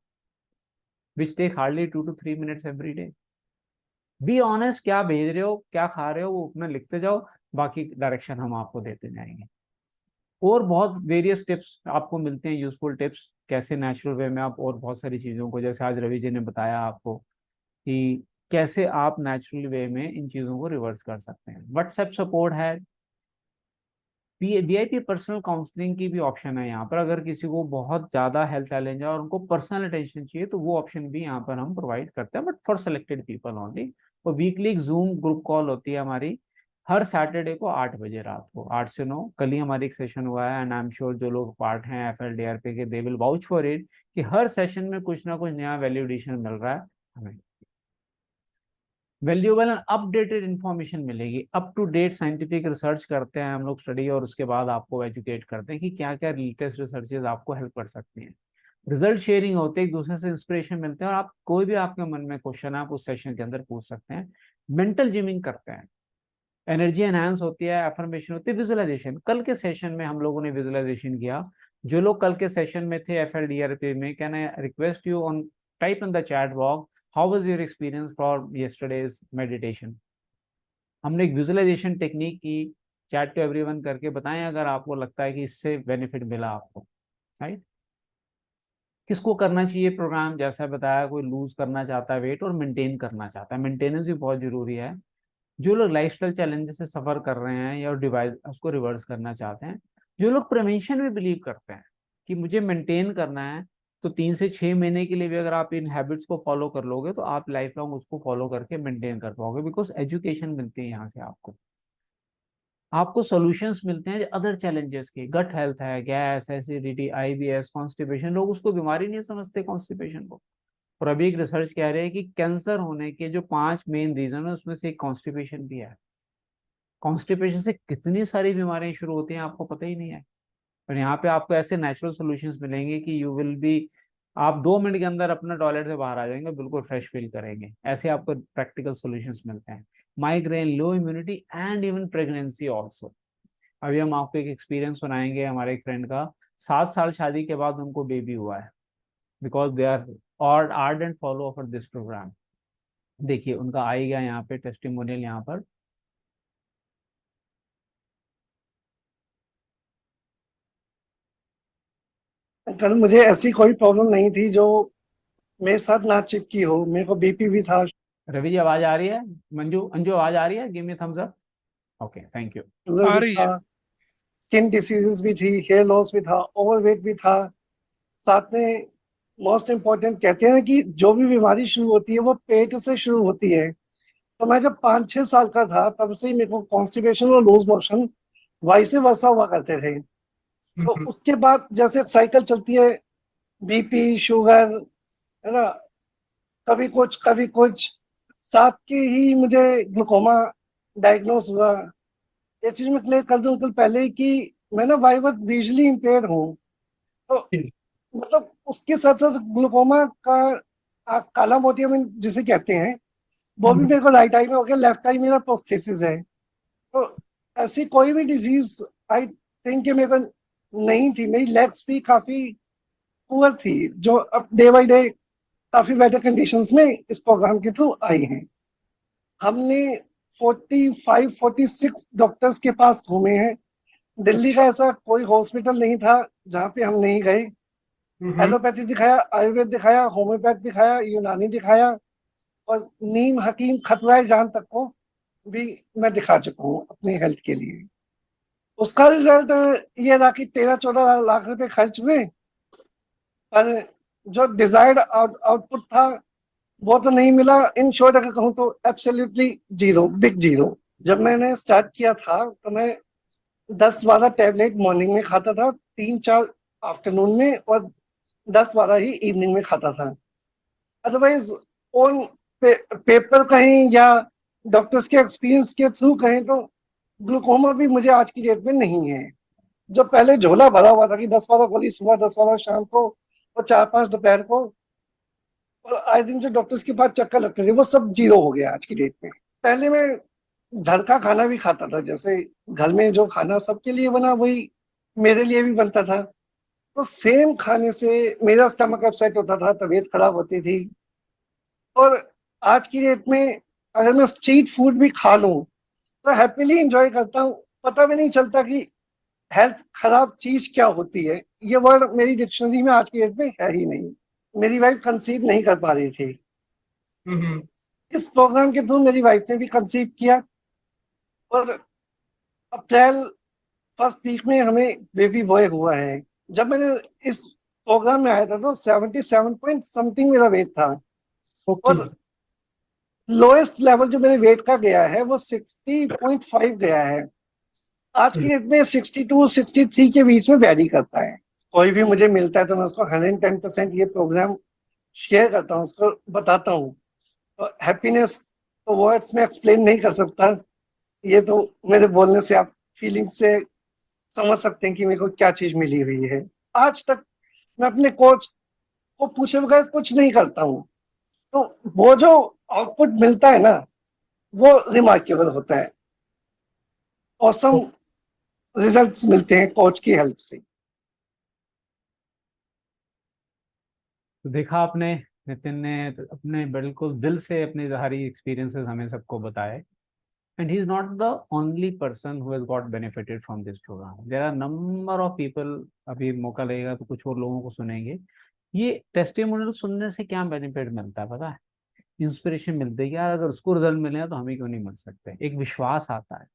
which take hardly 2 to 3 minutes every day? Be honest, क्या भेज रहे हो, क्या खा रहे हो, वो अपना लिखते जाओ, बाकी डायरेक्शन हम आपको देते जाएंगे। और बहुत वेरियस टिप्स आपको मिलते हैं, यूजफुल टिप्स, कैसे नेचुरल वे में आप और बहुत सारी चीज़ों को, जैसे आज रवि जी ने बताया आपको कि कैसे आप नेचुरल वे में इन चीज़ों को रिवर्स कर सकते हैं। व्हाट्सएप सपोर्ट है, वीआईपी पर्सनल काउंसलिंग की भी ऑप्शन है यहाँ पर। अगर किसी को बहुत ज्यादा हेल्थ चैलेंज है और उनको पर्सनल अटेंशन चाहिए तो वो ऑप्शन भी यहाँ पर हम प्रोवाइड करते हैं, but for selected people only. और वीकली जूम ग्रुप कॉल होती है हमारी हर सैटरडे को 8 बजे रात को, 8 से 9। कल ही हमारी एक सेशन हुआ है एंड आई एम श्योर जो लोग पार्ट हैं FLDRP के, they will vouch for it कि हर सेशन में कुछ ना कुछ नया वैल्यू एडिशन मिल रहा है हमें। वैल्यूएबल एंड अपडेटेड इंफॉर्मेशन मिलेगी, up to date scientific research करते हैं हम लोग स्टडी, और उसके बाद आपको एजुकेट करते हैं कि क्या क्या लेटेस्ट रिसर्चेज आपको हेल्प कर सकती हैं। रिजल्ट शेयरिंग होते हैं, एक दूसरे से इंस्पिरेशन मिलते हैं, और आप कोई भी आपके मन में क्वेश्चन है आप उस सेशन के अंदर पूछ सकते हैं। मेंटल जिमिंग करते हैं, एनर्जी एनहांस होती है, एफर्मेशन होती है, विजुअलाइजेशन। कल के सेशन में हम लोगों ने विजुअलाइजेशन किया। जो लोग कल के सेशन में थे FLDRP में, can I request you on type in the chat box how was your experience for yesterday's meditation. हमने एक विजुअलाइजेशन टेक्निक की, चैट टू एवरीवन करके बताएं अगर आपको लगता है कि इससे बेनिफिट मिला आपको, राइट। किसको करना चाहिए प्रोग्राम, जैसा बताया, कोई लूज करना चाहता है वेट और मेंटेन करना चाहता है, मेंटेनेंस भी बहुत जरूरी है। जो लोग लाइफस्टाइल चैलेंजेस से सफर कर रहे हैं या डिवाइस उसको रिवर्स करना चाहते हैं, जो लोग प्रिवेंशन में बिलीव करते हैं कि मुझे मेंटेन करना है, तो 3 से 6 महीने के लिए भी अगर आप इन हैबिट्स को फॉलो कर लोगे तो आप लाइफ लॉन्ग उसको फॉलो करके मेंटेन कर पाओगे, बिकॉज एजुकेशन मिलती है यहाँ से आपको। आपको सॉल्यूशंस मिलते हैं अदर चैलेंजेस के, गट हेल्थ है, गैस, एसिडिटी, IBS, कॉन्स्टिपेशन। लोग उसको बीमारी नहीं समझते कॉन्स्टिपेशन को। और अभी एक रिसर्च कह रहे हैं कि कैंसर होने के जो 5 मेन रीजन है उसमें से एक कॉन्स्टिपेशन भी है। कॉन्स्टिपेशन से कितनी सारी बीमारियां शुरू होती हैं आपको पता ही नहीं है। और यहाँ पे आपको ऐसे नेचुरल सॉल्यूशंस मिलेंगे कि यू विल बी, आप 2 मिनट के अंदर अपना टॉयलेट से बाहर आ जाएंगे, बिल्कुल फ्रेश फील करेंगे। ऐसे आपको प्रैक्टिकल सॉल्यूशंस मिलते हैं। Migraine, low immunity and even pregnancy also. अभी हम आपको एक एक्सपीरियंस सुनाएंगे हमारे एक फ्रेंड का। 7 साल शादी के बाद उनको बेबी हुआ है, because they are our ardent follow for this program. देखिए उनका आएगा यहाँ पे टेस्टिमोनियल यहाँ पर। कल मुझे ऐसी कोई प्रॉब्लम नहीं थी जो मेरे साथ ना चिपकी हो। मेरे को बीपी भी था, रवि जी आवाज आ रही है? मंजू, अंजू आवाज आ रही है? Give me thumbs up. Okay, thank you. Sugar आ भी रही था, है। स्किन डिसीजेस भी थी, हेयर लॉस भी था, ओवरवेट भी था। साथ में मोस्ट इम्पोर्टेंट कहते हैं कि जो भी बीमारी शुरू होती है वो पेट से शुरू होती है। तो मैं जब 5-6 साल का था तब से ही मेरे को कॉन्स्टिपेशन और लूज मोशन वाइसे वर्सा हुआ करते थे। तो उसके बाद जैसे साइकिल चलती है, बीपी, शुगर, है ना, कभी कुछ कभी कुछ, साथ के ही मुझे ग्लूकोमा डायग्नोस हुआ। ये चीज मैं क्लियर कर दूं कल पहले ही कि मैं ना वाइवर विजुअली इम्पेयर्ड हूँ। तो मतलब उसके साथ साथ ग्लूकोमा का काला मोतियम जिसे कहते हैं वो भी मेरे को राइट आई में हो गया, लेफ्ट आई मेरा प्रोस्थेसिस है। तो ऐसी कोई भी डिजीज आई थिंक कि मेरे को नहीं थी। मेरी लेग्स भी काफी पुअर थी जो अब डे बाई डे काफी बेटर कंडीशंस में इस प्रोग्राम के थ्रू आई हैं। हमने 45-46 डॉक्टर्स के पास घूमे हैं। दिल्ली का ऐसा कोई हॉस्पिटल नहीं था जहाँ पे हम नहीं गए। एलोपैथी दिखाया, आयुर्वेद दिखाया, होम्योपैथ दिखाया, यूनानी दिखाया, और नीम हकीम खतराए जान तक को भी मैं दिखा चुका हूँ अपनी हेल्थ के लिए। उसका रिजल्ट ये रहा कि 13-14 लाख रुपए खर्च हुए, पर जो डिजायर्ड आउटपुट था वो तो नहीं मिला। इन शॉर्ट अगर कहूँ तो एब्सोल्युटली जीरो, बिग जीरो। जब मैंने स्टार्ट किया था तो मैं 10-12 टैबलेट मॉर्निंग में खाता था, 3-4 आफ्टरनून में, और 10-12 ही इवनिंग में खाता था। अदरवाइज ऑन पेपर कहें या डॉक्टर्स के एक्सपीरियंस के थ्रू कहें तो ग्लूकोमा भी मुझे आज की डेट में नहीं है। जो पहले झोला भरा हुआ था कि 10-12 गोली सुबह, 10-12 शाम को और 4-5 दोपहर को, और आई दिन जो डॉक्टर्स के पास चक्कर लगते थे, वो सब जीरो हो गया आज की डेट में। पहले मैं घर का खाना भी खाता था, जैसे घर में जो खाना सबके लिए बना वही मेरे लिए भी बनता था। तो सेम खाने से मेरा स्टमक अपसेट होता था, तबीयत खराब होती थी। और आज की डेट में अगर मैं स्ट्रीट फूड भी खा लूं तो हैप्पीली इंजॉय करता हूँ। पता भी नहीं चलता कि हेल्थ खराब चीज क्या होती है। ये वर्ड मेरी डिक्शनरी में आज की डेट में है ही नहीं। मेरी वाइफ कंसीव नहीं कर पा रही थी, इस प्रोग्राम के थ्रू मेरी वाइफ ने भी कंसीव किया। और अप्रैल फर्स्ट वीक में हमें बेबी बॉय हुआ है। जब मैंने इस प्रोग्राम में आया था तो 77 पॉइंट समथिंग मेरा वेट था, ओके। और लोएस्ट लेवल जो मेरे वेट का गया है वो 60.5 गया है। आज की डेट में 62 63 के बीच में वैरी करता है। कोई भी मुझे मिलता है तो मैं उसको 110% ये प्रोग्राम शेयर करता हूँ, उसको बताता हूँ। तो हैप्पीनेस तो वर्ड्स में एक्सप्लेन नहीं कर सकता, ये तो मेरे बोलने से आप फीलिंग से समझ सकते हैं कि मेरे को क्या चीज मिली हुई है। आज तक मैं अपने कोच को पूछे बगैर कुछ नहीं करता हूँ, तो वो जो आउटपुट मिलता है ना, वो रिमार्केबल होता है। ऑसम रिजल्ट्स मिलते हैं कोच की हेल्प से। तो देखा आपने, नितिन ने तो अपने बिल्कुल दिल से अपनी सारी एक्सपीरियंसेस हमें सबको बताए। And he is not the only person who has got benefited from this program. There are number of people, अभी मौका लगेगा तो कुछ और लोगों को सुनेंगे। ये टेस्टिमोनियल सुनने से क्या बेनिफिट मिलता है पता है? इंस्पिरेशन मिलती है कि यार अगर उसको रिजल्ट मिले हैं तो हमें क्यों नहीं मिल सकते, एक विश्वास आता है।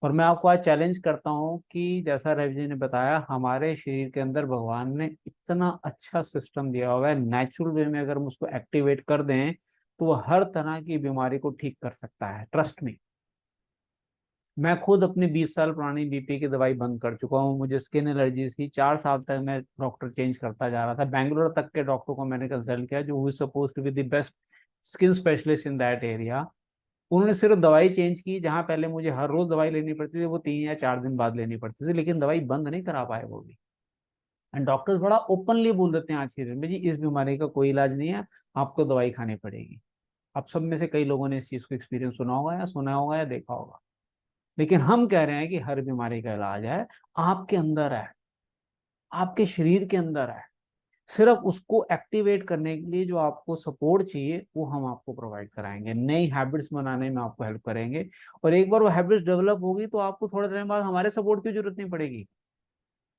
और मैं आपको आज चैलेंज करता हूँ कि जैसा रवि जी ने बताया, हमारे शरीर के अंदर भगवान ने इतना अच्छा सिस्टम दिया हुआ है, नेचुरल वे में अगर हम उसको एक्टिवेट कर दें तो वो हर तरह की बीमारी को ठीक कर सकता है। ट्रस्ट मी, मैं खुद अपनी 20 साल पुरानी बीपी की दवाई बंद कर चुका हूँ। मुझे स्किन एलर्जी थी, 4 साल तक मैं डॉक्टर चेंज करता जा रहा था। बैंगलोर तक के डॉक्टर को मैंने कंसल्ट किया जो suppose to be the best skin specialist in that area. उन्होंने सिर्फ दवाई चेंज की, जहां पहले मुझे हर रोज दवाई लेनी पड़ती थी वो 3 या 4 दिन बाद लेनी पड़ती थी, लेकिन दवाई बंद नहीं करा पाए वो भी। एंड डॉक्टर्स बड़ा ओपनली बोल देते हैं आज के दिन में, जी इस बीमारी का कोई इलाज नहीं है, आपको दवाई खानी पड़ेगी। आप सब में से कई लोगों ने इस चीज को एक्सपीरियंस सुना होगा या देखा होगा। लेकिन हम कह रहे हैं कि हर बीमारी का इलाज है, आपके अंदर है, आपके शरीर के अंदर है। सिर्फ उसको एक्टिवेट करने के लिए जो आपको सपोर्ट चाहिए वो हम आपको प्रोवाइड कराएंगे, नई हैबिट्स बनाने में आपको हेल्प करेंगे। और एक बार वो हैबिट्स डेवलप होगी तो आपको थोड़े दिन बाद हमारे सपोर्ट की जरूरत नहीं पड़ेगी।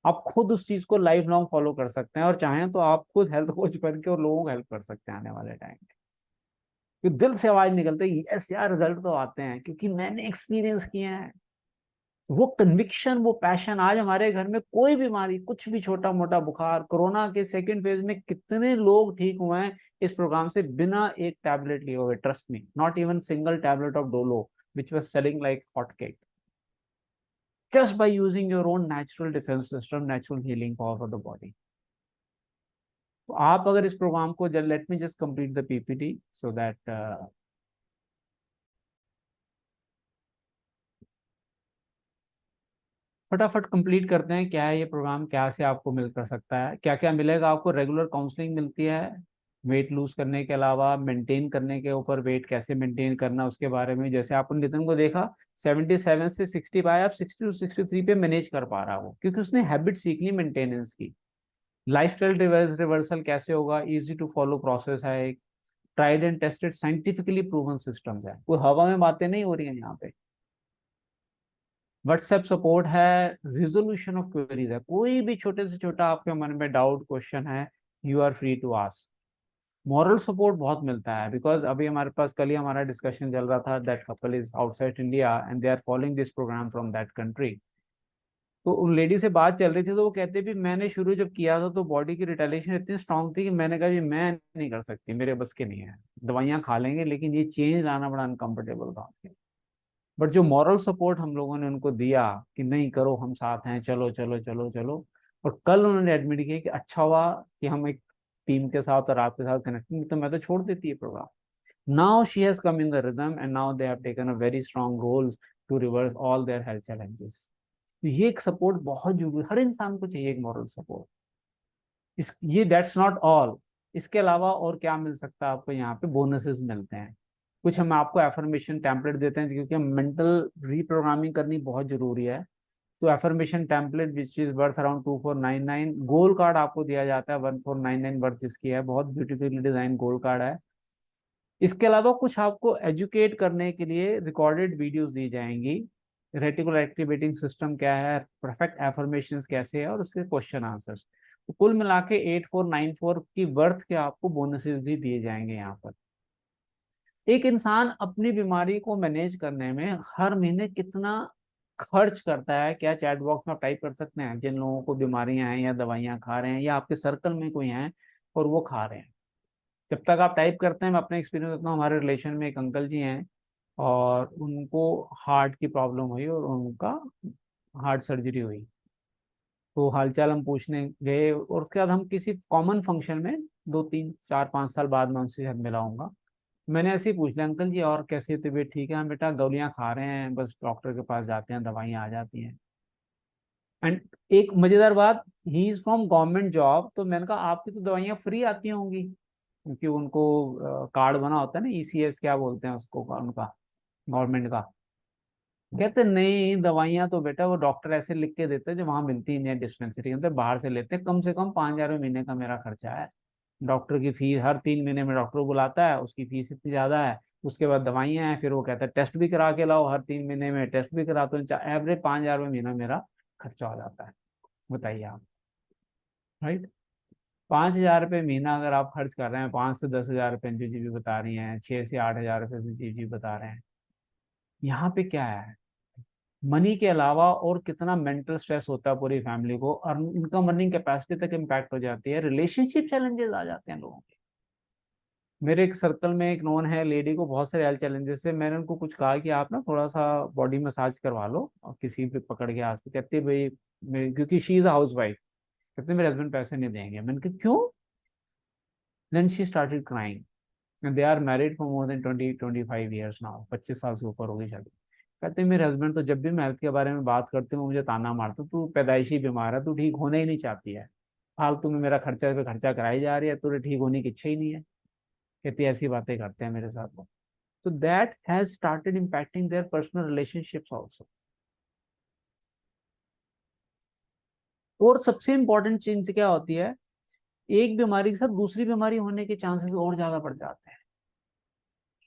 आप खुद उस चीज को लाइफ लॉन्ग फॉलो कर सकते हैं, और चाहें तो आप खुद हेल्थ कोच बन के और लोगों को हेल्प कर सकते हैं आने वाले टाइम में। क्योंकि दिल से आवाज निकलती है यस यार, रिजल्ट तो आते हैं क्योंकि मैंने एक्सपीरियंस किया है। वो कन्विक्शन, वो पैशन, आज हमारे घर में कोई बीमारी, कुछ भी छोटा मोटा बुखार, कोरोना के सेकंड फेज में कितने लोग ठीक हुए हैं इस प्रोग्राम से बिना एक टैबलेट लिए हुए। Trust me, not even single tablet of Dolo which was selling like hotcake, just by using your own natural defense system, natural healing power for the body. तो आप अगर इस प्रोग्राम को, late me just complete the PPT so that फटाफट कंप्लीट करते हैं। क्या है ये प्रोग्राम, क्या से आपको मिल कर सकता है, क्या क्या मिलेगा आपको? रेगुलर काउंसलिंग मिलती है वेट लूज करने के अलावा, मेंटेन करने के ऊपर, वेट कैसे मेंटेन करना उसके बारे में। जैसे आपने नितिन को देखा 77 से 65, आप 60 टू 63 पे मैनेज कर पा रहा हो क्योंकि उसने हैबिट सीख ली मेंटेनेंस की। लाइफस्टाइल रिवर्सल कैसे होगा, इजी टू फॉलो प्रोसेस है, एक tried and tested scientifically proven system है, कोई हवा में बातें नहीं हो रही है यहाँ पे। व्हाट्सएप सपोर्ट है, रिजोल्यूशन ऑफ क्वेरीज है, कोई भी छोटे से छोटा आपके मन में डाउट क्वेश्चन है, you are free to ask. Moral support बहुत मिलता है बिकॉज अभी हमारे पास कल ही हमारा डिस्कशन चल रहा था, that couple is outside India and they are following this program from that country. तो उन लेडी से बात चल रही थी तो वो कहते भी मैंने शुरू जब किया था तो बॉडी की रिटेलिएशन इतनी स्ट्रांग थी कि मैंने कहा भी मैं नहीं कर सकती, मेरे बस के नहीं है, दवाइयां खा लेंगे लेकिन ये चेंज लाना बड़ा अनकंफर्टेबल था। बट जो मॉरल सपोर्ट हम लोगों ने उनको दिया कि नहीं करो, हम साथ हैं, चलो चलो चलो चलो, और कल उन्होंने एडमिट किया कि अच्छा हुआ कि हम एक टीम के साथ और आपके साथ कनेक्टिंग, तो मैं तो छोड़ देती है program. Now she has come in the rhythm and now they have taken a very strong roles to reverse all their health challenges. ये एक सपोर्ट बहुत जरूरी, हर इंसान को चाहिए एक मॉरल सपोर्ट। इस ये दैट्स नॉट ऑल, इसके अलावा और क्या मिल सकता है आपको? यहाँ पे बोनसेस मिलते हैं कुछ, हम आपको एफर्मेशन टेम्पलेट देते हैं क्योंकि हम मेंटल रीप्रोग्रामिंग करनी बहुत जरूरी है। तो affirmation template which is worth around 2499, goal card आपको दिया जाता है 1499 वर्थ जिसकी है, बहुत ब्यूटीफुली डिजाइन गोल कार्ड है। इसके अलावा कुछ आपको एजुकेट करने के लिए रिकॉर्डेड वीडियोस दी जाएंगी, रेटिकुलर एक्टिवेटिंग सिस्टम क्या है, परफेक्ट एफर्मेशन कैसे है, और उसके क्वेश्चन आंसर्स। तो कुल मिला के 8494 की वर्थ के आपको बोनसेस भी दिए जाएंगे यहाँ पर। एक इंसान अपनी बीमारी को मैनेज करने में हर महीने कितना खर्च करता है, क्या चैट बॉक्स में आप टाइप कर सकते हैं जिन लोगों को बीमारियां हैं या दवाइयां खा रहे हैं या आपके सर्कल में कोई हैं और वो खा रहे हैं। जब तक आप टाइप करते हैं, मैं अपना एक्सपीरियंस बताता हूँ, हमारे रिलेशन में एक अंकल जी हैं और उनको हार्ट की प्रॉब्लम हुई और उनका हार्ट सर्जरी हुई। तो हालचाल हम पूछने गए और उसके बाद हम किसी कॉमन फंक्शन में 2 3 4 5 साल बाद मैं उनसे शायद मिला हूंगा। मैंने ऐसे ही पूछ लिया, अंकल जी और कैसी है तबीयत, ठीक है? हम बेटा गोलियां खा रहे हैं, बस डॉक्टर के पास जाते हैं, दवाइयां आ जाती हैं। एंड एक मजेदार बात, he is from government job. तो मैंने कहा आपकी तो दवाइयां फ्री आती होंगी, क्योंकि उनको कार्ड बना होता है ना, ईसीएस क्या बोलते हैं उसको, उनका गवर्नमेंट का। कहते नहीं, दवाइयां तो बेटा वो डॉक्टर ऐसे लिख के देते हैं जो वहां मिलती ही नहीं है डिस्पेंसरी के अंदर, बाहर से लेते हैं। कम से कम 5,000 महीने का मेरा खर्चा है। डॉक्टर की फीस हर 3 महीने में डॉक्टर को बुलाता है, उसकी फीस इतनी ज्यादा है। उसके बाद दवाइयां हैं, फिर वो कहता है टेस्ट भी करा के लाओ, हर 3 महीने में टेस्ट भी कराते हैं। एवरेज 5,000 महीना मेरा खर्चा हो जाता है। बताइए आप, राइट? 5,000 रुपये महीना अगर आप खर्च कर रहे हैं, 5 से 10,000 रुपये अंजू जी भी बता रही हैं, 6 से 8,000 रुपये संजीव जी बता रहे हैं। यहाँ पे क्या है, मनी के अलावा और कितना मेंटल स्ट्रेस होता है पूरी फैमिली को, और इनकम अर्निंग कैपेसिटी तक इम्पैक्ट हो जाती है, रिलेशनशिप चैलेंजेस आ जाते हैं लोगों के। मेरे एक सर्कल में एक नोन है लेडी को बहुत सारे हेल्थ चैलेंजेस है। मैंने उनको कुछ कहा कि आप ना थोड़ा सा बॉडी मसाज करवा लो, और किसी पे पकड़ के आस पे। कहते भाई क्योंकि she is a house wife, कहते मेरे हस्बैंड पैसे नहीं देंगे। मैंने कहा क्यों? Then she started crying. They are married for more than 20-25 years now, 25 साल से ऊपर हो गई शादी। कहते हैं मेरे हस्बैंड तो जब भी मैं हेल्थ के बारे में बात करती हूँ मुझे ताना मारते, तू पैदाइशी बीमार है, तू ठीक होना ही नहीं चाहती है, फालतू में मेरा खर्चा पे खर्चा कराई जा रही है, तुझे ठीक होने की इच्छा ही नहीं है। कहती ऐसी बातें करते हैं मेरे साथ वो। तो that has started impacting their personal relationships also. और सबसे इंपॉर्टेंट चीज क्या होती है, एक बीमारी के साथ दूसरी बीमारी होने के चांसेस और ज्यादा बढ़ जाते हैं।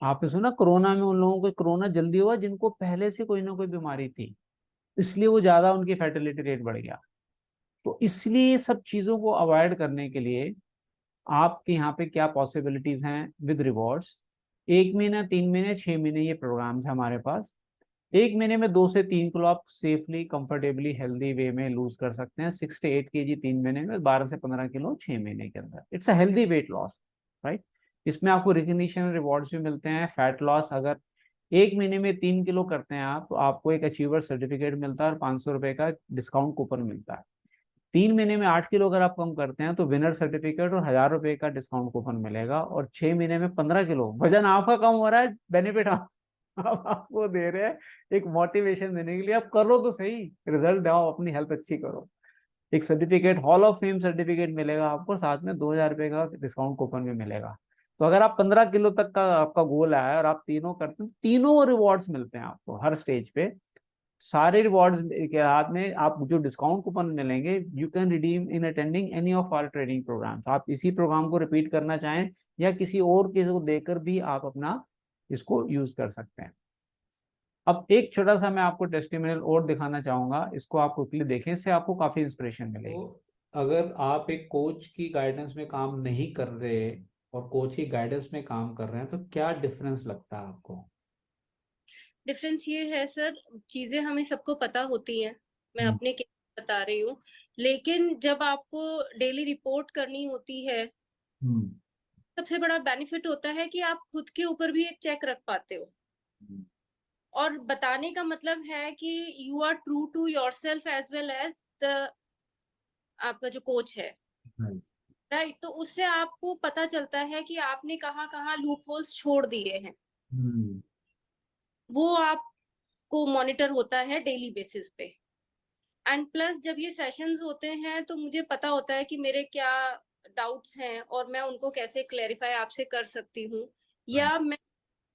आपने सुना कोरोना में उन लोगों को कोरोना जल्दी हुआ जिनको पहले से कोई ना कोई बीमारी थी, इसलिए वो ज्यादा उनकी फर्टिलिटी रेट बढ़ गया। तो इसलिए सब चीजों को अवॉइड करने के लिए आपके यहाँ पे क्या पॉसिबिलिटीज हैं विद रिवॉर्ड्स। 1 महीना, 3 महीने, 6 महीने ये प्रोग्राम्स है हमारे पास। 1 महीने में 2 से 3 किलो आप सेफली कंफर्टेबली हेल्दी वे में लूज कर सकते हैं। 6 से 8 kg 3 महीने में, 12 से 15 किलो 6 महीने के अंदर। It's a healthy weight loss, right? इसमें आपको रिकग्निशन रिवॉर्ड्स भी मिलते हैं। फैट लॉस, अगर 1 महीने में 3 किलो करते हैं आप, तो आपको एक अचीवर सर्टिफिकेट मिलता है और 500 रुपए का डिस्काउंट कूपन मिलता है। 3 महीने में 8 किलो अगर आप कम करते हैं तो विनर सर्टिफिकेट और 1,000 रुपए का डिस्काउंट कूपन मिलेगा। और 6 महीने में 15 किलो वजन आपका कम हो रहा है, बेनिफिट आप आपको दे रहे हैं, एक मोटिवेशन देने के लिए। आप करो तो सही, रिजल्ट आओ, अपनी हेल्थ अच्छी करो। एक certificate, hall of fame certificate मिलेगा आपको, साथ में 2,000 रुपए का डिस्काउंट कूपन भी मिलेगा। तो अगर आप 15 किलो तक का आपका गोल है और आप तीनों करते हैं, तीनों रिवॉर्ड्स मिलते हैं आपको हर स्टेज पे। सारे रिवॉर्ड्स के हाथ में आप जो डिस्काउंट कूपन मिलेंगे, you can redeem in attending any of our training programs. आप इसी प्रोग्राम को रिपीट करना चाहें या किसी और किसी को देकर भी आप अपना इसको यूज कर सकते हैं। अब एक छोटा सा मैं आपको टेस्टिमोनियल और दिखाना चाहूंगा, इसको आप क्विकली देखें, इससे आपको काफी इंस्पिरेशन मिलेगी। तो अगर आप एक कोच की गाइडेंस में काम नहीं कर रहे और कोच की गाइडेंस में काम कर रहे हैं, तो क्या डिफरेंस लगता है आपको? डिफरेंस ये है सर, चीजें हमें सबको पता होती हैं, मैं अपने केस बता रही हूँ, लेकिन जब आपको डेली रिपोर्ट करनी होती है, सबसे बड़ा बेनिफिट होता है कि आप खुद के ऊपर भी एक चेक रख पाते हो। और बताने का मतलब है कि you are true to yourself as well as the आपका जो कोच है, राइट? तो उससे आपको पता चलता है कि आपने कहाँ कहाँ लूप होल्स छोड़ दिए हैं, वो आपको मॉनिटर होता है डेली बेसिस पे। एंड प्लस जब ये सेशंस होते हैं तो मुझे पता होता है कि मेरे क्या डाउट्स हैं और मैं उनको कैसे क्लेरिफाई आपसे कर सकती हूँ, या मैं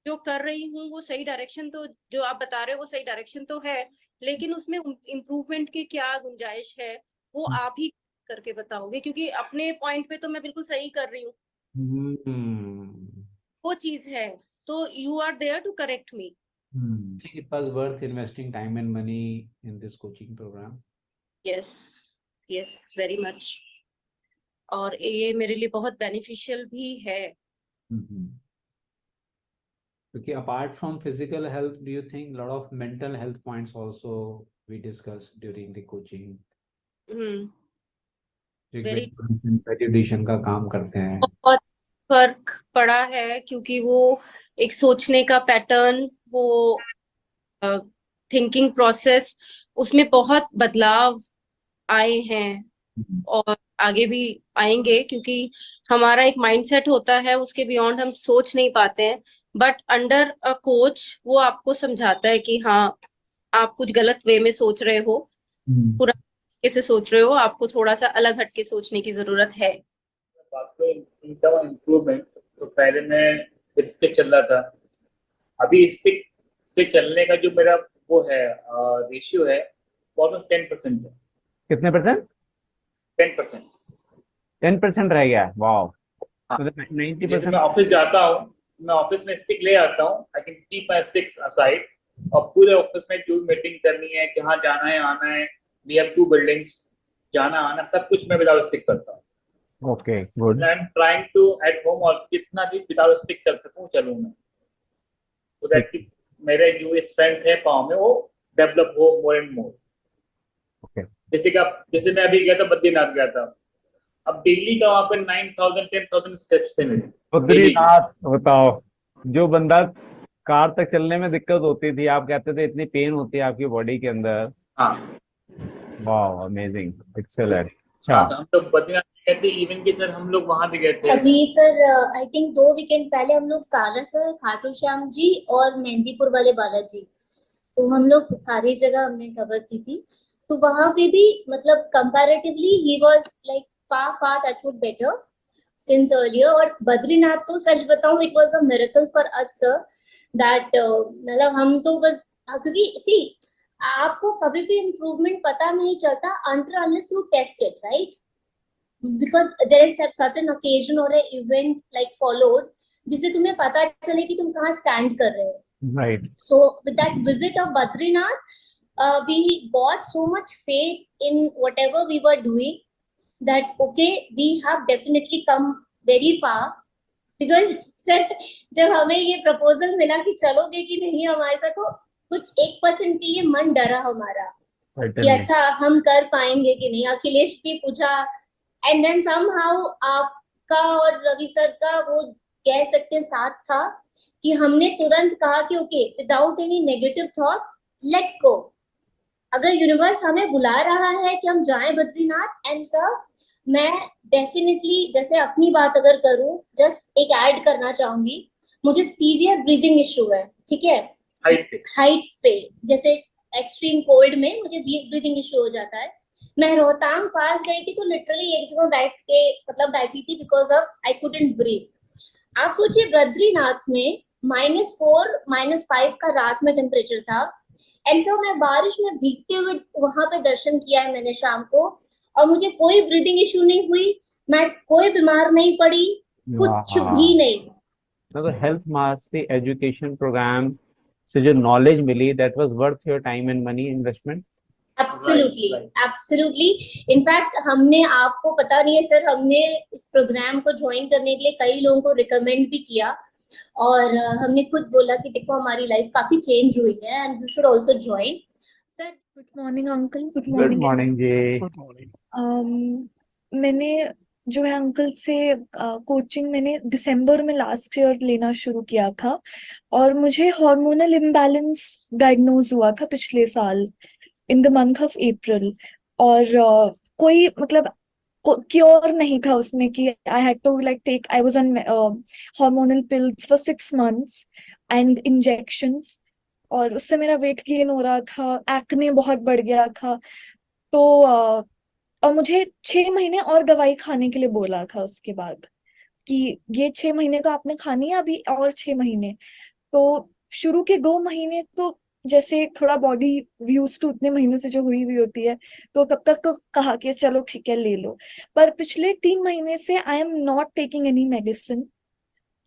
जो कर रही हूँ वो सही डायरेक्शन, तो जो आप बता रहे हो वो सही डायरेक्शन तो है, लेकिन उसमें इम्प्रूवमेंट की क्या गुंजाइश है वो आप ही करके बताओगे, क्योंकि अपने पॉइंट पे तो मैं बिल्कुल सही कर रही हूँ, वो चीज है। तो you are there to correct me. It was worth investing time and money in this coaching program. Yes, yes, very much. और ये मेरे लिए बहुत बेनिफिशियल भी है। क्योंकि apart from physical health do you think lot of mental health points also we discuss during the coaching, जो एक वेरी वैलिडेशन का काम करते हैं? बहुत फर्क पड़ा है, क्योंकि वो एक सोचने का पैटर्न, वो थिंकिंग प्रोसेस, उसमें बहुत बदलाव आए हैं और आगे भी आएंगे, क्योंकि हमारा एक माइंडसेट होता है, उसके बियॉन्ड हम सोच नहीं पाते हैं। बट अंडर अ कोच वो आपको समझाता है कि हाँ, आप कुछ गलत वे में सोच रहे हो, पूरा तरीके से सोच रहे हो, आपको थोड़ा सा अलग हटके सोचने की जरूरत है। बात करें इम्प्रूवमेंट, तो पहले मैं स्टिक चल रहा था, अभी स्टिक से चलने का जो मेरा वो है रेशियो है, ऑलमोस्ट 10% है। कितने परसेंट? 10%। 10% रह गया? वाओ, हाँ। मतलब जैसे 90%। मैं ऑफिस जाता हूँ, मैं ऑफिस में स्टिक ले आता हूँ, I can keep my sticks aside, और पूरे ऑफिस में जो मीटिंग करनी है, जहाँ जाना है आना है, वी हैव 2 बिल्डिंग्स, जाना आना सब कुछ मैं विदाउट स्टिक करता हूँ। Okay, good. I am trying to eat home, और जितना भी विदाउट स्टिक चल सकूँ चलूँ मैं, तो दैट कि मेरे जो स्ट्रेंथ है पाँव में वो डेवलप हो मोर एंड मोर। ओके, जैसे मैं अभी गया था, बद्रीनाथ गया था, अब डेली का वहां पे 9,000 10,000 स्टेप्स थे मेरे। बद्रीनाथ बताओ, जो बंदा कार तक चलने में दिक्कत होती थी, आप कहते थे इतनी पेन होती है आपकी बॉडी के अंदर। हाँ वाह, अमेजिंग, एक्सेलेंट। हाँ, अच्छा, तो हम लोग बद्रीनाथ गए थे, इवन के सर हम लोग वहां भी गए थे। अभी सर आई थिंक 2 वीकेंड पहले हम लोग सालासर, खाटू श्याम जी और मेहंदीपुर वाले बालाजी, तो हम लोग सारी जगह हमने कवर की थी। तो वहां पे भी मतलब comparatively he was like far far touch wood better since earlier। और बद्रीनाथ तो सच बताऊं, it was a miracle for us sir, that मतलब हम तो बस क्योंकि सी आपको कभी भी इम्प्रूवमेंट पता नहीं चलता until unless you test it, right? Because there is a certain occasion or a event like followed जिससे तुम्हें पता चले कि तुम कहाँ स्टैंड कर रहे हो। Right. So with that visit of Badrinath, we got so much faith in whatever we were doing that okay, we have definitely come very far। Because sir, जब हमें ये प्रपोजल मिला कि चलोगे कि नहीं हमारे साथ, तो कुछ 1% के लिए मन डरा हमारा कि अच्छा हम कर पाएंगे कि नहीं। अखिलेश भी पूछा, एंड देन समहाउ आपका और रवि सर का वो कह सकते साथ था कि हमने तुरंत कहा कि okay, without any negative thought, let's go. अगर यूनिवर्स हमें बुला रहा है कि हम जाएं बद्रीनाथ, एंड सर मैं डेफिनेटली जैसे अपनी बात अगर करूं, जस्ट एक ऐड करना चाहूंगी, मुझे सीवियर ब्रीदिंग इशू है, ठीक है, हाइट्स पे, जैसे एक्सट्रीम कोल्ड में मुझे ब्रीदिंग इशू हो जाता है। मैं रोहतांग पास गई थी तो लिटरली एक जगह बैठ के मतलब बैठी थी because of I couldn't breathe. आप सोचिए बद्रीनाथ में -4 -5 का रात में टेम्परेचर था, एंड सो मैं बारिश में भीगते हुए वहां पे दर्शन किया है मैंने शाम को, और मुझे कोई ब्रीदिंग इशू नहीं हुई, मैं कोई बीमार नहीं पड़ी, कुछ भी नहीं। तो हेल्थ मास्टरी एजुकेशन प्रोग्राम से जो नॉलेज मिली, that was worth your time and money investment. Absolutely absolutely. In fact हमने, आपको पता नहीं है सर, हमने इस प्रोग्राम को ज्वाइन करने के लिए कई लोगों को रिकमेंड भी किया, और हमने खुद बोला कि देखो हमारी लाइफ काफी चेंज हुई है and you should also join. Sir good morning uncle. Good good morning जी। Good morning. मैंने जो है अंकल से कोचिंग मैंने दिसंबर में लास्ट ईयर लेना शुरू किया था, और मुझे हार्मोनल इम्बैलेंस डायग्नोज हुआ था पिछले साल in the month of April, और कोई मतलब क्योर नहीं था उसमें कि I had to like take, I was on hormonal pills for 6 months and injections, और उससे मेरा वेट गेन हो रहा था, एक्ने बहुत बढ़ गया था। तो और मुझे 6 महीने और दवाई खाने के लिए बोला था उसके बाद कि ये 6 महीने तो आपने खानी है, अभी और 6 महीने। तो शुरू के 2 महीने तो जैसे थोड़ा बॉडी यूज टू उतने महीनों से जो हुई हुई होती है, तो तब तक तो कहा कि चलो ठीक है ले लो। पर पिछले 3 महीने से I am not taking any medicine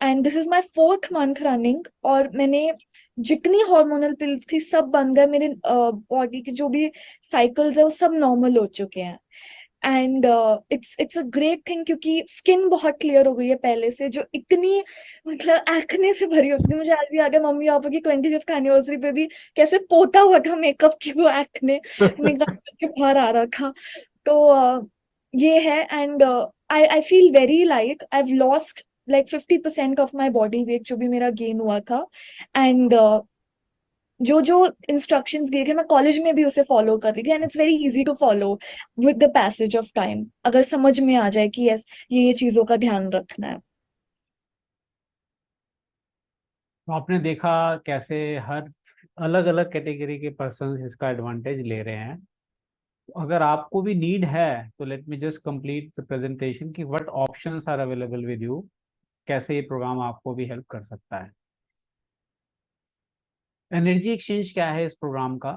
and this is my 4th month running, और मैंने जितनी हार्मोनल पिल्स थी सब बंद है, मेरे बॉडी के जो भी साइकिल्स है वो सब नॉर्मल हो चुके हैं। And it's a great thing, क्योंकि स्किन बहुत क्लियर हो गई है पहले से, जो इतनी मतलब एक्ने से भरी होती थी। मुझे आज भी आ गया मम्मी पापा की 25th एनिवर्सरी पे भी कैसे पोता हुआ था मेकअप की, वो एक्ने निकाल के बाहर आ रहा था। तो ये है। And I feel very light, I have lost like 50% of my body weight जो भी मेरा गेन हुआ था। एंड जो जो इंस्ट्रक्शंस दिए थे मैं कॉलेज में भी उसे फॉलो कर रही थी, and it's very easy to follow with the passage of time, अगर समझ में आ जाए कि यस ये चीजों का ध्यान रखना है। तो आपने देखा कैसे हर अलग अलग कैटेगरी के पर्सन इसका एडवांटेज ले रहे हैं। अगर आपको भी नीड है तो let me just complete the presentation कि what options are available with you, कैसे ये प्रोग्राम आपको भी हेल्प कर सकता है। एनर्जी एक्सचेंज क्या है इस प्रोग्राम का?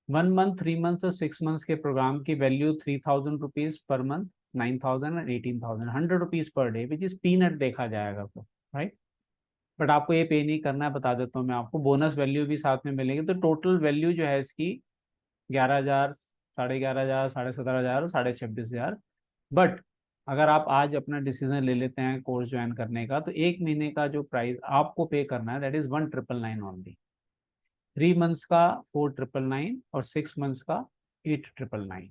1 मंथ, 3 मंथ और 6 मंथ्स के प्रोग्राम की वैल्यू 3000 रुपीज पर मंथ, 9000 और 18000, 100 rupees per day, which is peanut देखा जाएगा तो, राइट। बट आपको ये पे नहीं करना है, बता देता हूँ मैं आपको, बोनस वैल्यू भी साथ में मिलेगी। तो टोटल वैल्यू जो है इसकी 11,000, 11,500, 17,500 और 26,500। बट अगर आप आज अपना डिसीजन ले लेते हैं कोर्स ज्वाइन करने का, तो 1 महीने का जो प्राइस आपको पे करना है दैट इज 1,999 ओनली। 3 मंथ्स का 4,999 और 6 मंथ्स का 8,999,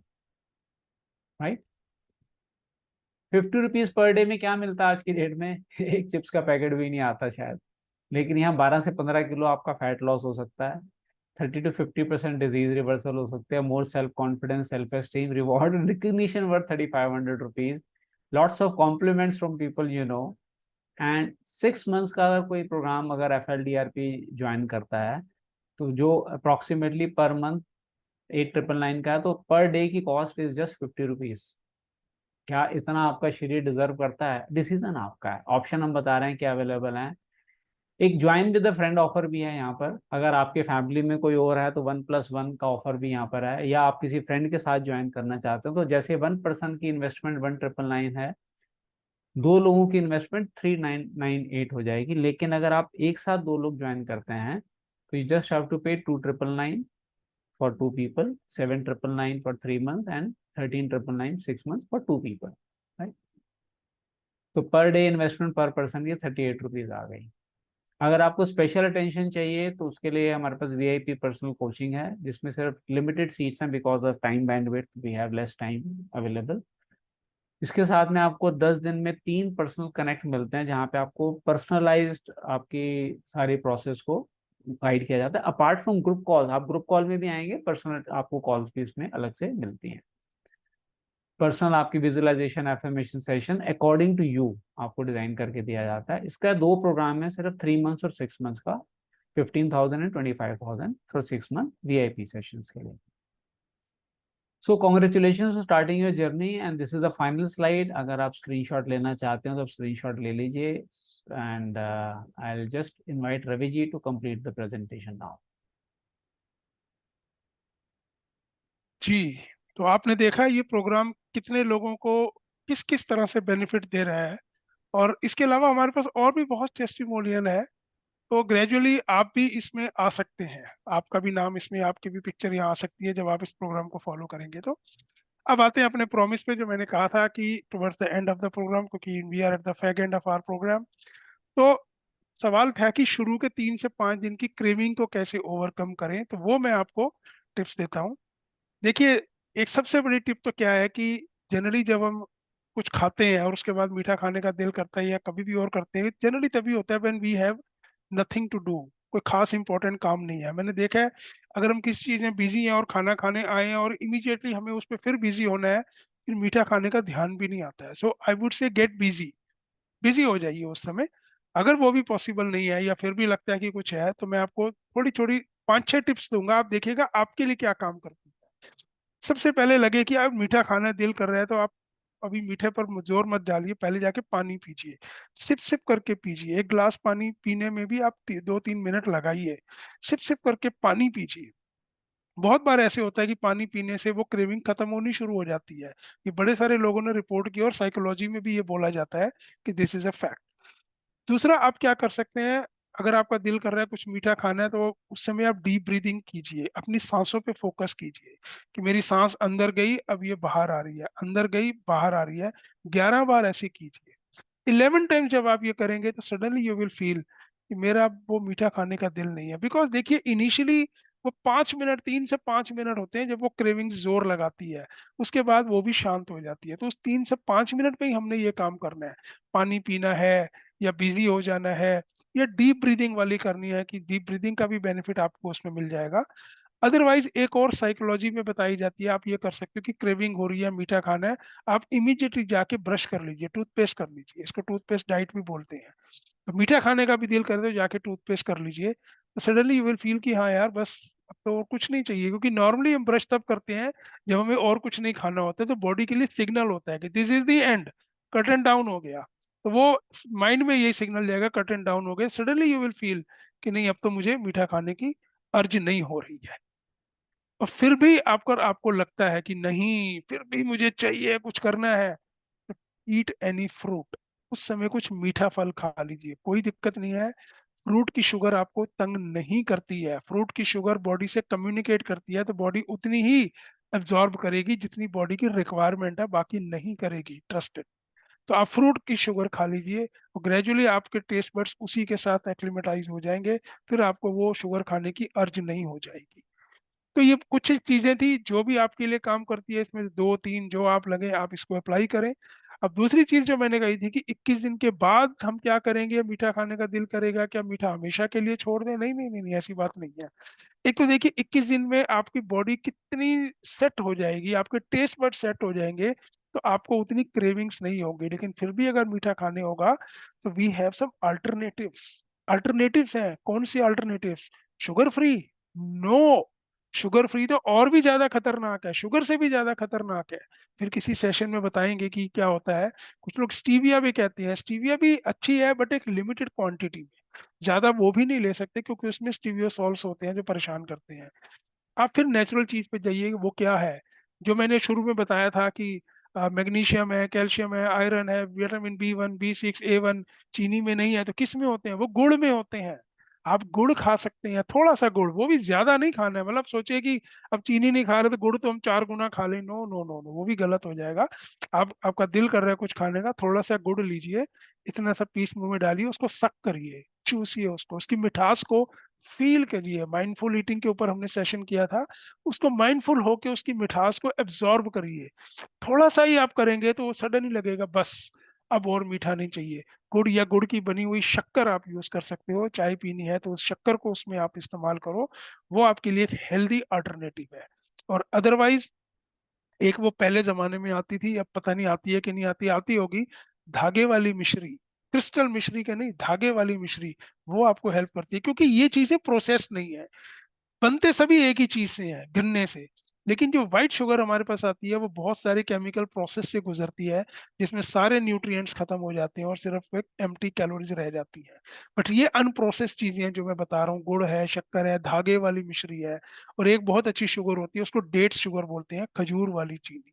राइट। 50 रुपीज पर डे में क्या मिलता है आज की डेट में? एक चिप्स का पैकेट भी नहीं आता शायद। लेकिन यहाँ 12 से 15 किलो आपका फैट लॉस हो सकता है, 30 to 50% डिजीज रिवर्सल हो सकते हैं, more self confidence, self esteem, reward, recognition worth 3,500 rupees, lots of compliments from people you know. And 6 months का अगर कोई प्रोग्राम अगर FLDRP ज्वाइन करता है, तो जो अप्रोक्सीमेटली पर मंथ 8,999 का है, तो पर डे की कॉस्ट इज जस्ट 50 रुपीज। क्या इतना आपका शरीर डिजर्व करता है? डिसीजन आपका है, ऑप्शन हम बता रहे हैं क्या अवेलेबल है। एक join with a friend offer भी है यहाँ पर, अगर आपके फैमिली में कोई और है तो 1+1 का ऑफर भी यहाँ पर है, या आप किसी फ्रेंड के साथ ज्वाइन करना चाहते हो तो जैसे 1 पर्सन की इन्वेस्टमेंट 1,999 है, 2 लोगों की इन्वेस्टमेंट 3,998 हो जाएगी। लेकिन अगर आप एक साथ 2 लोग ज्वाइन करते हैं तो यू जस्ट हैव टू पे 2,999 for 2 people, 7,999 for 3 months and 13,999 6 months for 2 people, right. तो पर डे इन्वेस्टमेंट पर पर्सन की 38 रुपीज आ गई। अगर आपको स्पेशल अटेंशन चाहिए तो उसके लिए हमारे पास VIP पर्सनल कोचिंग है, जिसमें सिर्फ लिमिटेड सीट्स हैं, because of time bandwidth we have less time available. इसके साथ में आपको 10 दिन में 3 पर्सनल कनेक्ट मिलते हैं, जहाँ पे आपको पर्सनलाइज्ड आपकी सारी प्रोसेस को गाइड किया जाता है। अपार्ट फ्रॉम ग्रुप कॉल, आप ग्रुप कॉल में भी आएंगे, पर्सनल आपको कॉल्स भी इसमें अलग से मिलती हैं। पर्सनल आपकी visualisation affirmation session according to you आपको डिजाइन करके दिया जाता है। इसका 2 प्रोग्राम है, सिर्फ 3 मंथ्स और 6 मंथ्स का, 15,000 and 25,000 for 6 month VIP sessions के लिए। So congratulation for starting your journey and this is the final slide. अगर आप स्क्रीनशॉट लेना चाहते हो तो आप स्क्रीनशॉट ले लीजिए, and I will just invite Ravi ji to complete the presentation now. जी, तो आपने देखा ये प्रोग्राम कितने लोगों को किस किस तरह से बेनिफिट दे रहा है, और इसके अलावा हमारे पास और भी बहुत टेस्टिमोनियल है। तो ग्रेजुअली आप भी इसमें आ सकते हैं, आपका भी नाम इसमें, आपकी भी पिक्चर यहाँ आ सकती है जब आप इस प्रोग्राम को फॉलो करेंगे। तो अब आते हैं अपने प्रॉमिस पे, जो मैंने कहा था कि towards the end of the programme, क्योंकि we are at the fag end of our programme. तो सवाल था कि शुरू के 3 से 5 दिन की क्रेविंग को कैसे ओवरकम करें, तो वो मैं आपको टिप्स देता हूँ। देखिए, एक सबसे बड़ी टिप तो क्या है कि जनरली जब हम कुछ खाते हैं और उसके बाद मीठा खाने का दिल करता है या कभी भी और करते हैं, जनरली तभी होता है when we have nothing to do, कोई खास इंपॉर्टेंट काम नहीं है। मैंने देखा है अगर हम किसी चीज में बिजी हैं और खाना खाने आए हैं और इमीडिएटली हमें उस पर फिर बिजी होना है, फिर मीठा खाने का ध्यान भी नहीं आता है। So I would say get busy, busy हो जाइए उस समय। अगर वो भी पॉसिबल नहीं है या फिर भी लगता है कि कुछ है, तो मैं आपको थोड़ी थोड़ी 5-6 टिप्स दूंगा, आप देखिएगा आपके लिए क्या काम करती है। सबसे पहले लगे कि आप मीठा खाना दिल कर रहा है, तो आप अभी मीठे पर जोर मत डालिए, पहले जाके पानी पीजिए, सिप सिप करके पीजिए। 1 गिलास पानी पीने में भी आप 2-3 मिनट लगाइए, सिप सिप करके पानी पीजिए। बहुत बार ऐसे होता है कि पानी पीने से वो क्रेविंग खत्म होनी शुरू हो जाती है, ये बड़े सारे लोगों ने रिपोर्ट किया, और साइकोलॉजी में भी ये बोला जाता है कि दिस इज अ फैक्ट। दूसरा आप क्या कर सकते हैं, अगर आपका दिल कर रहा है कुछ मीठा खाना है तो उस समय आप डीप ब्रीदिंग कीजिए, अपनी सांसों पे फोकस कीजिए कि मेरी सांस अंदर गई, अब ये बाहर आ रही है, अंदर गई बाहर आ रही है। 11 बार ऐसे कीजिए। 11 टाइम जब आप ये करेंगे तो सडनली यू विल फील कि मेरा अब वो मीठा खाने का दिल नहीं है। बिकॉज देखिए इनिशियली वो 5 मिनट, 3 से 5 मिनट होते हैं जब वो क्रेविंग जोर लगाती है, उसके बाद वो भी शांत हो जाती है। तो उस 3 से 5 मिनट में ही हमने ये काम करना है, पानी पीना है या बिजी हो जाना है या डीप ब्रीदिंग वाली करनी है, कि डीप ब्रीदिंग का भी बेनिफिट आपको उसमें मिल जाएगा। अदरवाइज एक और साइकोलॉजी में बताई जाती है, आप ये कर सकते हो कि क्रेविंग हो रही है, मीठा खाना है, आप इमीडिएटली जाके ब्रश कर लीजिए, टूथपेस्ट कर लीजिए, इसको टूथपेस्ट डाइट भी बोलते हैं। तो मीठा खाने का भी दिल कर दो, जाके टूथपेस्ट कर लीजिए, तो सडनली यू विल फील कि हाँ यार बस अब तो और कुछ नहीं चाहिए। क्योंकि नॉर्मली हम ब्रश तब करते हैं जब हमें और कुछ नहीं खाना होता है, तो बॉडी के लिए सिग्नल होता है कि this is the end, cut and down हो गया। तो वो माइंड में यही सिग्नल जाएगा, कट एंड डाउन हो गया, सडनली यू विल फील कि नहीं अब तो मुझे मीठा खाने की अर्ज नहीं हो रही है। और फिर भी आपको लगता है कि नहीं फिर भी मुझे चाहिए, कुछ करना है, ईट एनी फ्रूट। उस समय कुछ मीठा फल खा लीजिए, कोई दिक्कत नहीं है। फ्रूट की शुगर आपको तंग नहीं करती है, फ्रूट की शुगर बॉडी से कम्युनिकेट करती है, तो बॉडी उतनी ही एब्जॉर्ब करेगी जितनी बॉडी की रिक्वायरमेंट है, बाकी नहीं करेगी, ट्रस्टेड। तो आप फ्रूट की शुगर खा लीजिए और ग्रेजुअली आपके टेस्ट बड्स उसी के साथ एक्लिमेटाइज हो जाएंगे, फिर आपको वो शुगर खाने की अर्ज नहीं हो जाएगी। तो ये कुछ चीजें थी जो भी आपके लिए काम करती है, इसमें 2-3 जो आप लगे आप इसको अप्लाई करें। अब दूसरी चीज जो मैंने कही थी कि 21 दिन के बाद हम क्या करेंगे, मीठा खाने का दिल करेगा, क्या मीठा हमेशा के लिए छोड़ दें? नहीं नहीं नहीं नहीं, ऐसी बात नहीं है। एक तो देखिए 21 दिन में आपकी बॉडी कितनी सेट हो जाएगी, आपके टेस्ट बड सेट हो जाएंगे, तो आपको उतनी क्रेविंग्स नहीं होगी। लेकिन फिर भी अगर मीठा खाने होगा तो we have some alternatives. Alternatives हैं, कौन सी alternatives? Sugar free? No, sugar free तो और भी ज्यादा खतरनाक है, शुगर से भी ज्यादा खतरनाक है। फिर किसी सेशन में बताएंगे कि क्या होता है। कुछ लोग स्टीविया भी कहते हैं, स्टीविया भी अच्छी है बट एक लिमिटेड क्वांटिटी में, ज्यादा वो भी नहीं ले सकते क्योंकि उसमें स्टीवियोसॉल्स होते हैं जो परेशान करते हैं। आप फिर नेचुरल चीज पे जाइए, वो क्या है जो मैंने शुरू में बताया था कि मैग्नीशियम है, कैल्शियम है, आयरन है, विटामिन B1 B6 A1। चीनी में नहीं है तो किस में होते हैं? वो गुड़ में होते हैं। आप गुड़ खा सकते हैं, थोड़ा सा गुड़, वो भी ज्यादा नहीं खाना है। मतलब सोचिए कि अब चीनी नहीं खा रहे तो गुड़ तो हम 4 गुना खा लें, नो नो नो नो, वो भी गलत हो जाएगा। आपका दिल कर रहा है कुछ खाने का, थोड़ा सा गुड़ लीजिए, इतना सा पीस मुंह में डालिए, उसको सक करिए, चूसिए उसको, उसकी मिठास को फील करिए। माइंडफुल ईटिंग के ऊपर हमने सेशन किया था, उसको माइंडफुल होके उसकी मिठास को एब्जॉर्ब करिए। थोड़ा सा ही आप करेंगे तो सडन ही लगेगा बस अब और मीठा नहीं चाहिए। गुड़ या गुड़ की बनी हुई शक्कर आप यूज कर सकते हो, चाय पीनी है तो उस शक्कर को उसमें आप इस्तेमाल करो, वो आपके लिए एक हेल्दी अल्टरनेटिव है। और अदरवाइज एक वो पहले जमाने में आती थी, अब पता नहीं आती है कि नहीं आती, आती होगी, धागे वाली मिश्री, क्रिस्टल मिश्री का नहीं, धागे वाली मिश्री, वो आपको हेल्प करती है। क्योंकि ये चीजें प्रोसेस नहीं है, बनते सभी एक ही चीज से हैं, गन्ने से। लेकिन जो व्हाइट शुगर हमारे पास आती है वो बहुत सारे केमिकल प्रोसेस से गुजरती है, जिसमें सारे न्यूट्रिएंट्स खत्म हो जाते हैं और सिर्फ एक एम्प्टी कैलोरीज रह जाती हैं। बट ये अनप्रोसेस्ड चीजें हैं जो मैं बता रहा हूँ, गुड़ है, शक्कर है, धागे वाली मिश्री है, और एक बहुत अच्छी शुगर होती है उसको डेट्स शुगर बोलते हैं, खजूर वाली चीनी,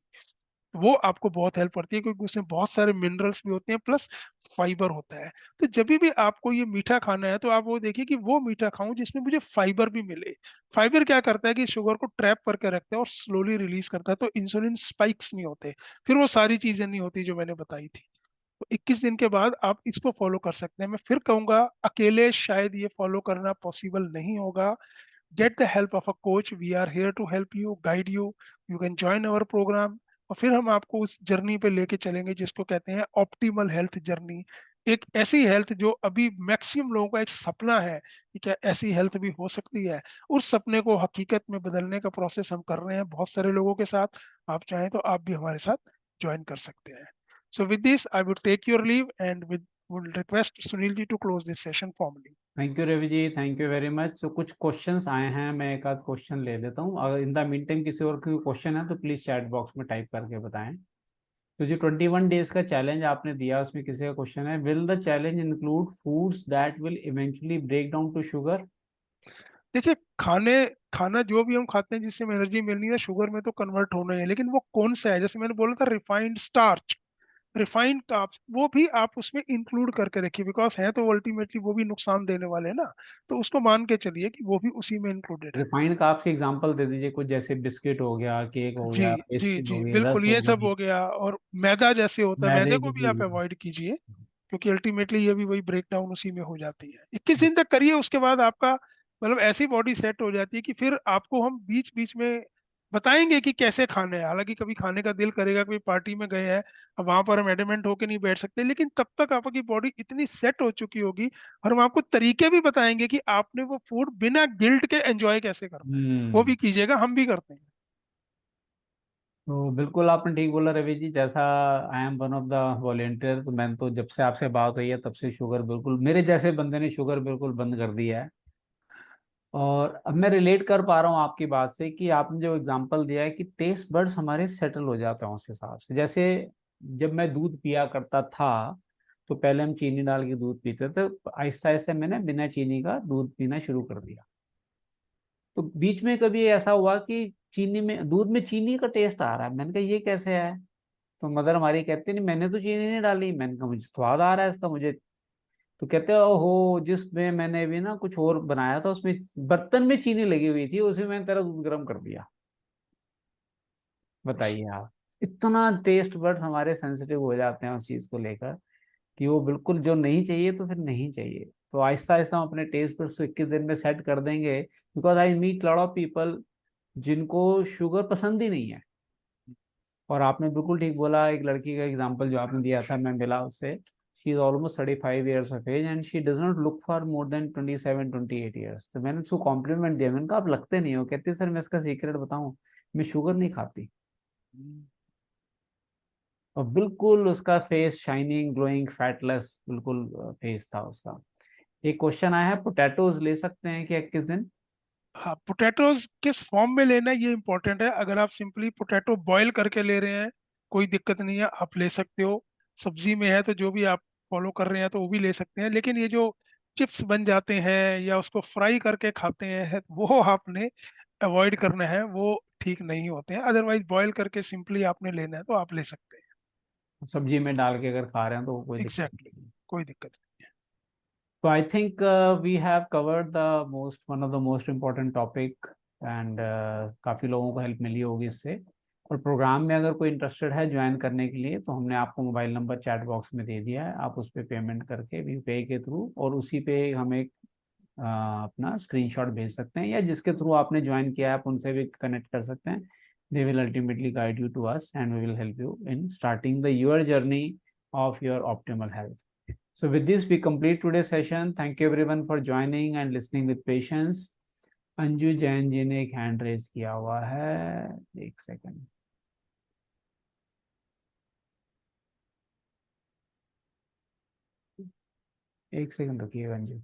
वो आपको बहुत हेल्प करती है क्योंकि उसमें बहुत सारे मिनरल्स भी होते हैं प्लस फाइबर होता है। तो जब भी आपको ये मीठा खाना है तो आप वो देखिए कि वो मीठा खाऊं जिसमें मुझे फाइबर भी मिले। फाइबर क्या करता है कि शुगर को ट्रैप करके रखता है और स्लोली रिलीज करता है, तो इंसुलिन स्पाइक्स नहीं होते, फिर वो सारी चीजें नहीं होती जो मैंने बताई थी। तो 21 दिन के बाद आप इसको फॉलो कर सकते हैं। मैं फिर कहूंगा अकेले शायद ये फॉलो करना पॉसिबल नहीं होगा, get the help of a coach. We are here to help you, guide you. You can join our program और फिर हम आपको उस जर्नी पे लेके चलेंगे जिसको कहते हैं ऑप्टिमल हेल्थ जर्नी। एक ऐसी हेल्थ जो अभी मैक्सिमम लोगों का एक सपना है कि क्या ऐसी हेल्थ भी हो सकती है, उस सपने को हकीकत में बदलने का प्रोसेस हम कर रहे हैं बहुत सारे लोगों के साथ। आप चाहें तो आप भी हमारे साथ ज्वाइन कर सकते हैं। So with this I would take your leave and with would request Sunil ji to close this session formally. Thank you Ravi ji, thank you very much. तो कुछ क्वेश्चंस आए हैं, मैं एक आध क्वेश्चन ले लेता हूँ। अगर इन द मीन टाइम किसी और कोई क्वेश्चन है तो प्लीज चैट बॉक्स में टाइप करके बताएं। तो जो 21 डेज का चैलेंज आपने दिया उसमें किसी का क्वेश्चन है, will the challenge include foods that will eventually break down to sugar? देखिए खाना जो भी हम खाते हैं जिससे हमें एनर्जी मिलनी है शुगर में तो कन्वर्ट होना है, लेकिन वो कौन सा है? जैसे मैंने बोला था रिफाइंड स्टार्च, रिफाइंड कार्ब्स, वो भी आप उसमें इंक्लूड करके रखिए, बिकॉज है तो अल्टीमेटली वो भी नुकसान देने वाले हैं ना, तो उसको मान के चलिए कि वो भी उसी में इंक्लूडेड है। रिफाइंड कार्ब्स की एग्जांपल दे दीजिए कुछ, जैसे बिस्किट हो गया, केक हो जी गया, जी पेस्ट्री हो जी गई, रस बिल्कुल, हो ये सब गई, हो गया। और मैदा जैसे होता है, मैदे मैदे की को भी आप चीजें। अवॉइड कीजिए, क्योंकि अल्टीमेटली ये भी वही ब्रेक डाउन उसी में हो जाती है। 21 दिन तक करिए, उसके बाद आपका मतलब ऐसी बॉडी सेट हो जाती है कि फिर आपको हम बीच बीच में बताएंगे कि कैसे खाने हैं। हालांकि कभी खाने का दिल करेगा, कोई पार्टी में गए हैं, अब वहां पर हम एडमेंट होके नहीं बैठ सकते, लेकिन तब तक आपकी बॉडी इतनी सेट हो चुकी होगी, और हम आपको तरीके भी बताएंगे कि आपने वो फूड बिना गिल्ट के एंजॉय कैसे करना है। वो भी कीजिएगा, हम भी करते हैं। तो बिल्कुल आपने ठीक बोला रवि जी। जैसा I am one of the volunteer, तो मैंने तो जब से आपसे बात हुई है तब से शुगर बिल्कुल, मेरे जैसे बंदे ने शुगर बिल्कुल बंद कर दिया है। और अब मैं रिलेट कर पा रहा हूँ आपकी बात से कि आपने जो एग्जांपल दिया है कि टेस्ट बड्स हमारे सेटल हो जाते हैं उस हिसाब से। जैसे जब मैं दूध पिया करता था तो पहले हम चीनी डाल के दूध पीते थे, आहिस्ता आहिस्ता मैंने बिना चीनी का दूध पीना शुरू कर दिया। तो बीच में कभी ऐसा हुआ कि चीनी में, दूध में चीनी का टेस्ट आ रहा है, मैंने कहा ये कैसे है। तो मदर हमारी कहती नहीं मैंने तो चीनी नहीं डाली। मैंने कहा मुझे स्वाद आ रहा है इसका मुझे। तो कहते हो ओहो, जिसमें मैंने भी ना कुछ और बनाया था उसमें बर्तन में चीनी लगी हुई थी, उसी में मैंने तेरा दूध गर्म कर दिया। बताइए आप, इतना टेस्ट बड्स हमारे सेंसिटिव हो जाते हैं उस चीज को लेकर कि वो बिल्कुल जो नहीं चाहिए तो फिर नहीं चाहिए। तो आहिस्ता आहिस्ता हम अपने टेस्ट बड्स को 21 दिन में सेट कर देंगे। Because I meet lot of people जिनको शुगर पसंद ही नहीं है। और आपने बिल्कुल ठीक बोला, एक लड़की का एग्जांपल जो आपने दिया था, मैं मिला उससे, she is almost 35 years of age and she does not look for more than 27-28 years. तो मैंने उसको कॉम्प्लीमेंट दिया, मैंने कहा आप लगते नहीं हो। कहते सर मैं इसका सीक्रेट बताऊं, मैं शुगर नहीं खाती। और बिल्कुल उसका फेस शाइनिंग, ग्लोइंग, फैटलेस बिल्कुल फेस था उसका। एक क्वेश्चन आया है, पोटैटोज ले सकते हैं क्या 21 दिन? हाँ, पोटैटोज किस फॉर्म में लेना है ये इंपॉर्टेंट है। अगर आप सिंपली पोटैटो बॉईल करके ले रहे हैं, कोई दिक्कत नहीं है, आप ले सकते हो। सब्जी में है तो जो भी आप फॉलो कर रहे हैं तो वो भी ले सकते हैं। लेकिन ये जो चिप्स बन जाते हैं या उसको फ्राई करके खाते हैं, वो आपने अवॉइड करना है, वो ठीक नहीं होते हैं। अदरवाइज बॉईल करके सिंपली आपने लेना है तो आप ले सकते हैं। सब्जी में डाल के अगर खा रहे हैं तो कोई दिक्कत एग्जैक्टली, नहीं। कोई दिक्कत नहीं है। So I think we have covered the most one of the most important topic and काफी लोगों को हेल्प मिली होगी इससे। और प्रोग्राम में अगर कोई इंटरेस्टेड है ज्वाइन करने के लिए तो हमने आपको मोबाइल नंबर चैट बॉक्स में दे दिया है, आप उस पर पेमेंट करके वीपे के थ्रू और उसी पे हमें अपना स्क्रीनशॉट भेज सकते हैं, या जिसके थ्रू आपने ज्वाइन किया है आप उनसे भी कनेक्ट कर सकते हैं। They will ultimately guide you to us and we will help you in starting the your journey of your optimal health. So with this, we complete today's session. Thank you everyone for joining and listening with patience. Anju Jain ji ने एक हैंड रेज किया हुआ है, एक सेकंड। एक सेकंड रुकिएगा अंजू।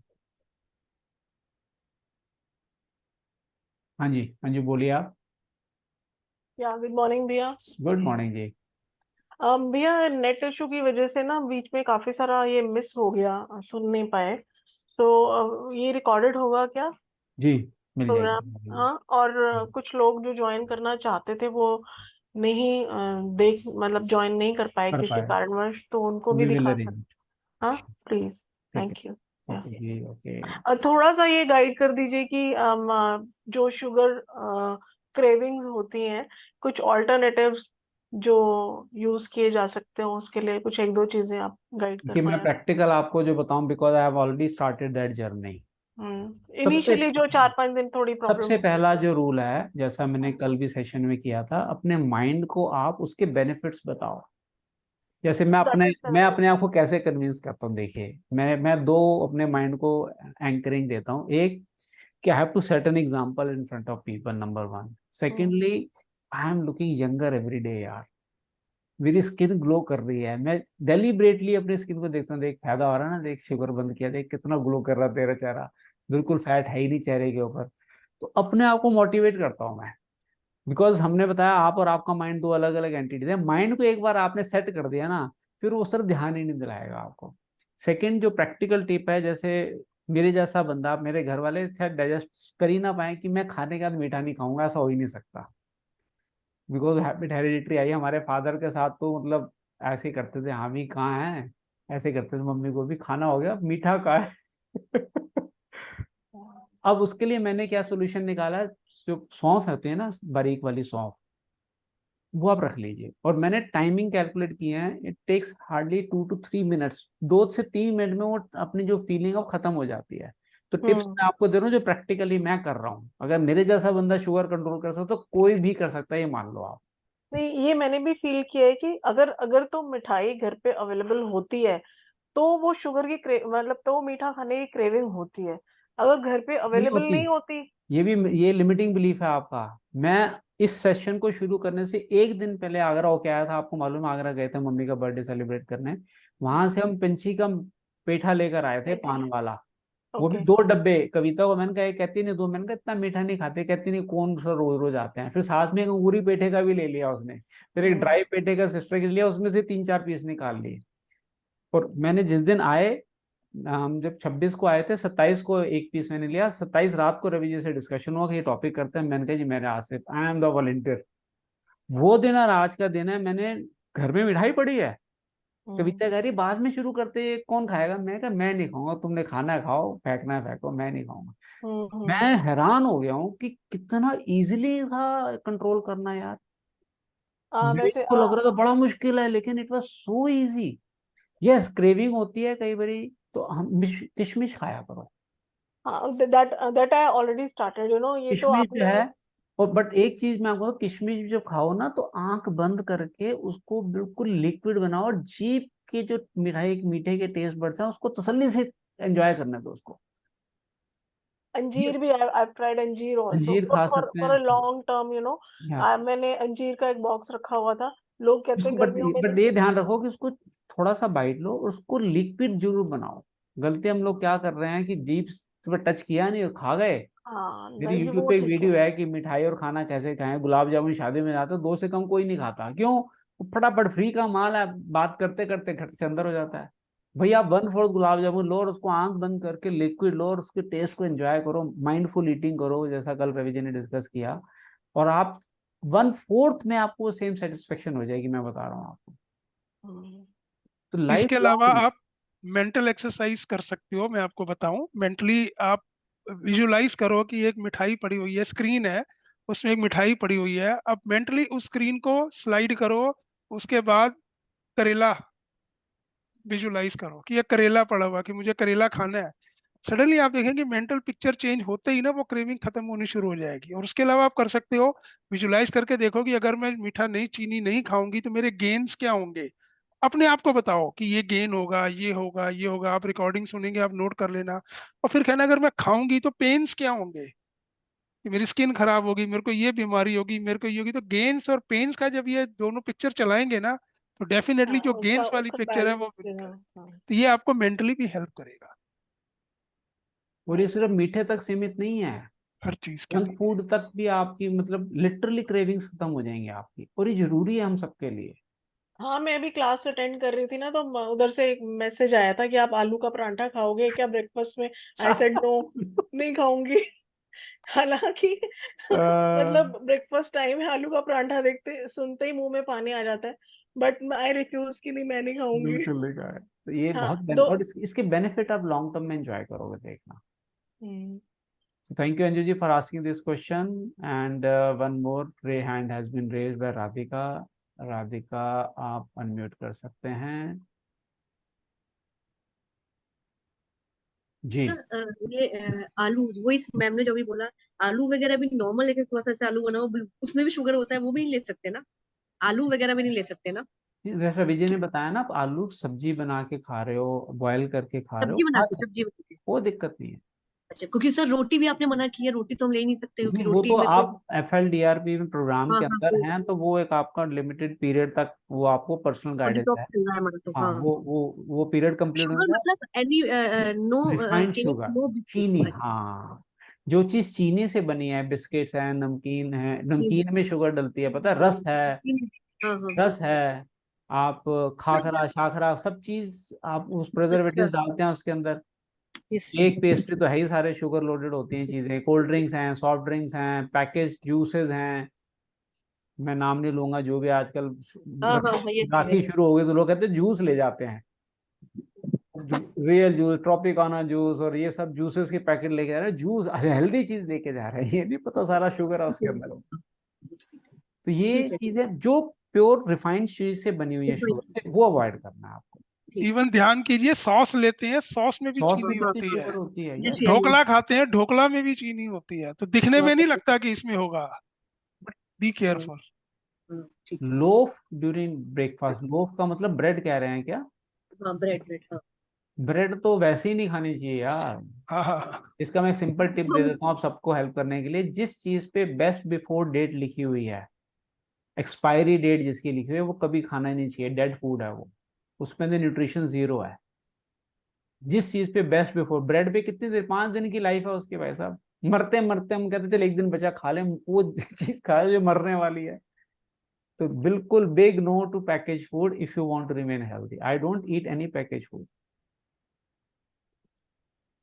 हाँ जी अंजू बोलिए आप। या गुड मॉर्निंग भैया। गुड मॉर्निंग जी। भैया नेट इशू की वजह से ना बीच में काफी सारा ये मिस हो गया, सुन नहीं पाए। तो ये रिकॉर्डेड होगा क्या जी मिल प्रोग्राम? जाएगी। हाँ, और कुछ लोग जो ज्वाइन करना चाहते थे वो नहीं देख मतलब ज्वाइन नहीं कर पाए कर किसी पाए, कारणवश, तो उनको भी वी विल दिखा अरेंज। सकते। हाँ प्लीज, ठीक है। Thank you. ओके जी, ओके। थोड़ा सा ये गाइड कर दीजिए कि जो शुगर क्रेविंग्स होती हैं, कुछ ऑल्टरनेटिव्स जो यूज किए जा सकते हैं उसके लिए कुछ एक दो चीजें आप गाइड कर कि मैं पाए। प्रैक्टिकल आपको जो बताऊं, because I have already started that journey. सबसे इनिशियली जो 4-5 दिन थोड़ी प्रॉब्लम सबसे होती पहला है। जो रूल है, जैसा मैंने कल भी सेशन में किया था, अपने माइंड को आप उसके बेनिफिट्स बताओ। जैसे दैट इज मैं अपने आप को कैसे कन्विंस करता हूँ, देखिए मैं दो अपने माइंड को एंकरिंग देता हूँ। एक कि I have to set an example in front of people, number one. Secondly, I am looking younger every day यार, मेरी स्किन ग्लो कर रही है। मैं डेलिबरेटली अपनी स्किन को देखता हूँ, देख फायदा हो रहा है ना, देख शुगर बंद किया, देख कितना ग्लो कर रहा है तेरा चेहरा, बिल्कुल फैट है ही नहीं चेहरे के ऊपर। तो अपने आप को मोटिवेट करता हूँ मैं। बिकॉज हमने बताया आप और आपका माइंड दो अलग अलग एंटिटीज है। माइंड को एक बार आपने सेट कर दिया ना, फिर वो उस तरफ ध्यान ही नहीं दिलाएगा आपको। सेकंड जो प्रैक्टिकल टिप है, जैसे मेरे जैसा बंदा, मेरे घर वाले शायद डाइजेस्ट कर ही ना पाए कि मैं खाने के बाद मीठा नहीं खाऊंगा, ऐसा हो ही नहीं सकता। बिकॉज हैबिट हेरिडिटरी आई है हमारे फादर के साथ, तो मतलब ऐसे करते थे, हाँ भी कहाँ है, ऐसे करते थे मम्मी को भी, खाना हो गया, मीठा कहाँ है। अब उसके लिए मैंने क्या सोल्यूशन निकाला, जो सौंफ होती है ना, बारीक वाली सौंफ, वो आप रख लीजिए। और मैंने टाइमिंग कैलकुलेट किया है, it takes hardly 2 to 3 minutes, 2 से 3 मिनट में वो अपनी जो फीलिंग है वो खत्म हो जाती है। तो टिप्स मैं आपको दे रहा हूँ जो प्रैक्टिकली मैं कर रहा हूँ, अगर मेरे जैसा बंदा शुगर कंट्रोल कर सकता तो कोई भी कर सकता है, ये मान लो आप। नहीं, ये मैंने भी फील किया है कि अगर अगर तो मिठाई घर पे अवेलेबल होती है तो वो शुगर की मतलब तो वो मीठा खाने की क्रेविंग होती है। अगर घर पे नहीं अवेलेबल होती, नहीं होती, ये लिमिटिंग बिलीफ है आपका। मैं इस सेशन को शुरू करने से एक दिन पहले आगरा होके आया था, आपको मालूम है, आगरा गए थे मम्मी का बर्थडे सेलिब्रेट करने। वहां से हम पंछी का पेठा लेकर आए थे, पान वाला, वो भी ओके 2 डब्बे। कविता को मैंने कहा, "ये कहती नहीं दो", मैंने कहा इतना मीठा नहीं खाते, कहती नहीं कौन सा रोज रोज आते हैं। फिर साथ में एक अंगूरी पेठे का भी ले लिया उसने, फिर एक ड्राई पेठे का सिस्टर के लिया, उसमें से 3-4 पीस निकाल लिए। और मैंने जिस दिन आए, हम जब 26 को आए थे, 27 को एक पीस मैंने लिया। 27 रात को रवि जी से डिस्कशन हुआ कि ये टॉपिक करते हैं, मैंने कहा जी मेरे Asif, I am the volunteer. वो दिन और आज का दिन है, मैंने घर में मिठाई पड़ी है, कविता कह रही बाद में शुरू करते हैं, कौन खाएगा, मैं कहा मैं नहीं खाऊंगा, तुमने खाना है खाओ, फेंकना है फेंको, मैं नहीं खाऊंगा। मैं हैरान हो गया हूँ कि कितना इजीली था कंट्रोल करना यार। मेरे वैसे को लग रहा था बड़ा मुश्किल है, लेकिन it was so easy. Yes, craving होती है कई बारी, तो हम किशमिश खाया करो। दैट आई ऑलरेडी स्टार्टेड, ये तो किशमिश जो आपने। है, और बट एक चीज मैं आपको, किशमिश जब खाओ ना तो आंख बंद करके उसको बिल्कुल लिक्विड बनाओ, और जीभ के जो मिठाई मीठे के टेस्ट बड्स हैं उसको तसल्ली से एंजॉय करने दो उसको। अंजीर Yes, भी आई ट्राइड अंजीर आल्सो अंजीर खा फॉर सकते फॉर अ हैं। लॉन्ग टर्म, यस, मैंने अंजीर का एक बॉक्स रखा हुआ था। लोग कहते उसको हैं बट गर्मियों में बट ये ध्यान रखो कि उसको थोड़ा सा बाइट लो, और उसको लिक्विड जरूर बनाओ। गलती हम लोग क्या कर रहे हैं कि जीभ से टच किया नहीं और खा गए। हाँ, मेरी नहीं यूट्यूब वो पे एक ठीक है। वीडियो है कि मिठाई और खाना कैसे खाएं, गुलाब जामुन शादी में जाते 2 से कम कोई नहीं खाता, क्यों? वो फटाफट फ्री का माल है, बात करते करते घट से अंदर हो जाता है। भैया आप 1/4 गुलाब जामुन लो और उसको आंख बंद करके लिक्विड लो, और उसके टेस्ट को एंजॉय करो, माइंडफुल ईटिंग करो, जैसा कल रवि जी ने डिस्कस किया। और आप 1/4 में आपको सेम सेटिस्फेक्शन हो जाएगी, मैं बता रहा हूँ आपको। हम्म, तो लाइफ इसके अलावा लॉन्ग। आप मेंटल एक्सरसाइज कर सकते हो। मैं आपको बताऊं, मेंटली आप विजुलाइज करो कि एक मिठाई पड़ी हुई है, स्क्रीन है, उसमें एक मिठाई पड़ी हुई है। अब मेंटली उस स्क्रीन को स्लाइड करो, उसके बाद करेला विजुलाइज करो कि ये करेला पड़ा हुआ, कि मुझे करेला खाना है। सडनली आप देखेंगे मेंटल पिक्चर चेंज होते ही ना वो क्रेविंग खत्म होनी शुरू हो जाएगी। और उसके अलावा आप कर सकते हो, विजुलाइज करके देखो कि अगर मैं मीठा नहीं, चीनी नहीं खाऊंगी तो मेरे गेन्स क्या होंगे। अपने आप को बताओ कि ये गेन होगा, ये होगा, ये होगा। आप रिकॉर्डिंग सुनेंगे, आप नोट कर लेना। और फिर कहना अगर मैं खाऊंगी तो पेन्स क्या होंगे, कि मेरी स्किन खराब होगी, मेरे को ये बीमारी होगी, मेरे को ये होगी। तो गेन्स और पेन्स का जब ये दोनों पिक्चर चलाएंगे ना, तो डेफिनेटली हाँ, जो उसका गेन्स वाली उसका पिक्चर है वो बैलेंस। win करे। हाँ। तो ये आपको मेंटली भी हेल्प करेगा और ये सिर्फ मीठे तक सीमित नहीं है, हर चीज के जंक लिए। फूड तक भी आपकी मतलब लिटरली क्रेविंग्स खत्म हो जाएंगी आपकी, और ये जरूरी है हम सबके लिए। हाँ, मैं अभी क्लास अटेंड कर रही थी ना, तो उधर से एक मैसेज आया था कि आप आलू का परांठा खाओगे क्या ब्रेकफास्ट में। आई सेड नो, नहीं खाऊंगी। हालांकि मतलब ब्रेकफास्ट टाइम है, आलू का परांठा देखते सुनते ही मुंह में पानी आ जाता है। बट आई रिफ्यूज कि नहीं, मैं नहीं खाऊंगी। बिल्कुल लिखा है, तो ये हाँ, बहुत दो। और इसके बेनिफिट आप लॉन्ग टर्म में एंजॉय करोगे, देखना। हम्म, So thank you Anju ji for asking this question, and one more hand has been raised by Radhika. Radhika आप अनम्यूट कर सकते हैं जी। सर ये आलू, वो इस मैम ने जो भी बोला, आलू वगैरह भी नॉर्मल लेके थोड़ा सा ऐसे आलू बनाओ, उसमें भी शुगर होता है, वो भी नहीं ले सकते ना? आलू वगैरह भी नहीं ले सकते ना? जैसा विजय ने बताया ना, आप आलू सब्जी बना के खा रहे हो, बॉयल करके खा रहे हो, सब्जी बना खा के, सकते सब्जी हो, बना के। वो दिक्कत नहीं है। अच्छा, क्योंकि सर रोटी भी आपने मना की है, रोटी तो हम ले ही नहीं सकते, नहीं, क्योंकि वो रोटी तो में तो। आप FLDRP में प्रोग्राम हाँ के हाँ, अंदर वो हैं, तो वो एक आपका लिमिटेड पीरियड तक वो आपको पर्सनल गाइडेंस है। डिटॉक्स चल रहा है हमारा तो, हाँ, हाँ। वो पीरियड कंप्लीट शुगर होगा। मतलब any, no refined cake, sugar, no chini, biscuit. हाँ, जो चीज चीनी से बनी है, बिस्किट्स है, नमकीन है, नमकीन में शुगर डलती है, पता है, रस है, हाँ हाँ, रस बस। है, आप खाखरा शाखरा सब चीज आप उस प्रिजर्वेटिव डालते हैं उसके अंदर। यस। केक पेस्ट्री तो है ही, सारे शुगर लोडेड होती हैं चीजें, कोल्ड ड्रिंक्स हैं, सॉफ्ट ड्रिंक्स हैं, पैकेज जूसेस हैं, मैं नाम नहीं लूंगा, जो भी आजकल हाँ हाँ हाँ, ये राखी शुरू हो गई तो लोग कहते हैं जूस ले जाते हैं, रियल जूस, ट्रॉपिकाना जूस और ये सब जूसेस के पैकेट लेके जा रहे हैं, जूस हेल्दी चीज लेके जा रहे हैं, ये नहीं पता सारा शुगर है उसके अंदर। तो ये ठीक है, चीजें जो प्योर रिफाइंड चीज से बनी हुई है शुगर से, वो अवॉइड करना है आपको। इवन ध्यान कीजिए, सॉस लेते हैं, सॉस में भी सॉस चीनी में होती कितनी है, शुगर होती है, ये yes। ढोकला खाते हैं, ढोकला में भी चीनी होती है, तो दिखने में नहीं लगता कि इसमें होगा, बट बी केयरफुल। ठीक है। लोफ ड्यूरिंग ब्रेकफास्ट, लोफ का मतलब ब्रेड कह रहे हैं क्या? हाँ, ब्रेड ब्रेड, हाँ। ब्रेड तो वैसे ही नहीं खानी चाहिए यार। हाँ हाँ इसका मैं सिंपल टिप दे देता हूँ आप सबको हेल्प करने के लिए। जिस चीज पे बेस्ट बिफोर डेट लिखी हुई है, एक्सपायरी डेट जिसकी लिखी हुई है, वो कभी खाना ही नहीं चाहिए, डेड फूड है वो, उसमें न्यूट्रिशन जीरो है। जिस चीज पे बेस्ट बिफोर, ब्रेड पे कितनी देर, 5 दिन की लाइफ है उसके भाई साहब, मरते मरते हम कहते चल एक दिन बचा खा ले, वो चीज खाए जो मरने वाली है। तो बिल्कुल big no to package food if you want to remain healthy. I don't eat any package food.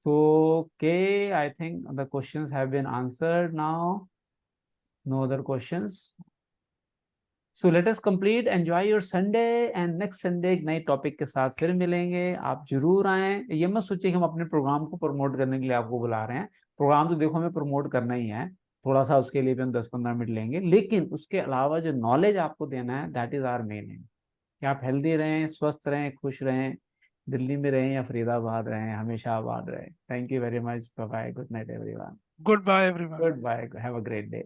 So, okay, I think the questions have been answered now. No other questions. So let us complete. Enjoy your Sunday and next Sunday एक नए टॉपिक के साथ फिर मिलेंगे। आप जरूर आएं। ये मत सोचिए कि हम अपने प्रोग्राम को प्रमोट करने के लिए आपको बुला रहे हैं। प्रोग्राम तो देखो हमें प्रमोट करना ही है, थोड़ा सा उसके लिए भी हम 10-15 मिनट लेंगे, लेकिन उसके अलावा जो नॉलेज आपको देना है, that is our main aim, कि आप हेल्दी रहें, स्वस्थ रहें, खुश रहें, दिल्ली में रहें या फरीदाबाद रहें, हमेशा आबाद रहें। Thank you very much, bye bye, good night everyone, goodbye everyone. Goodbye, have a great day.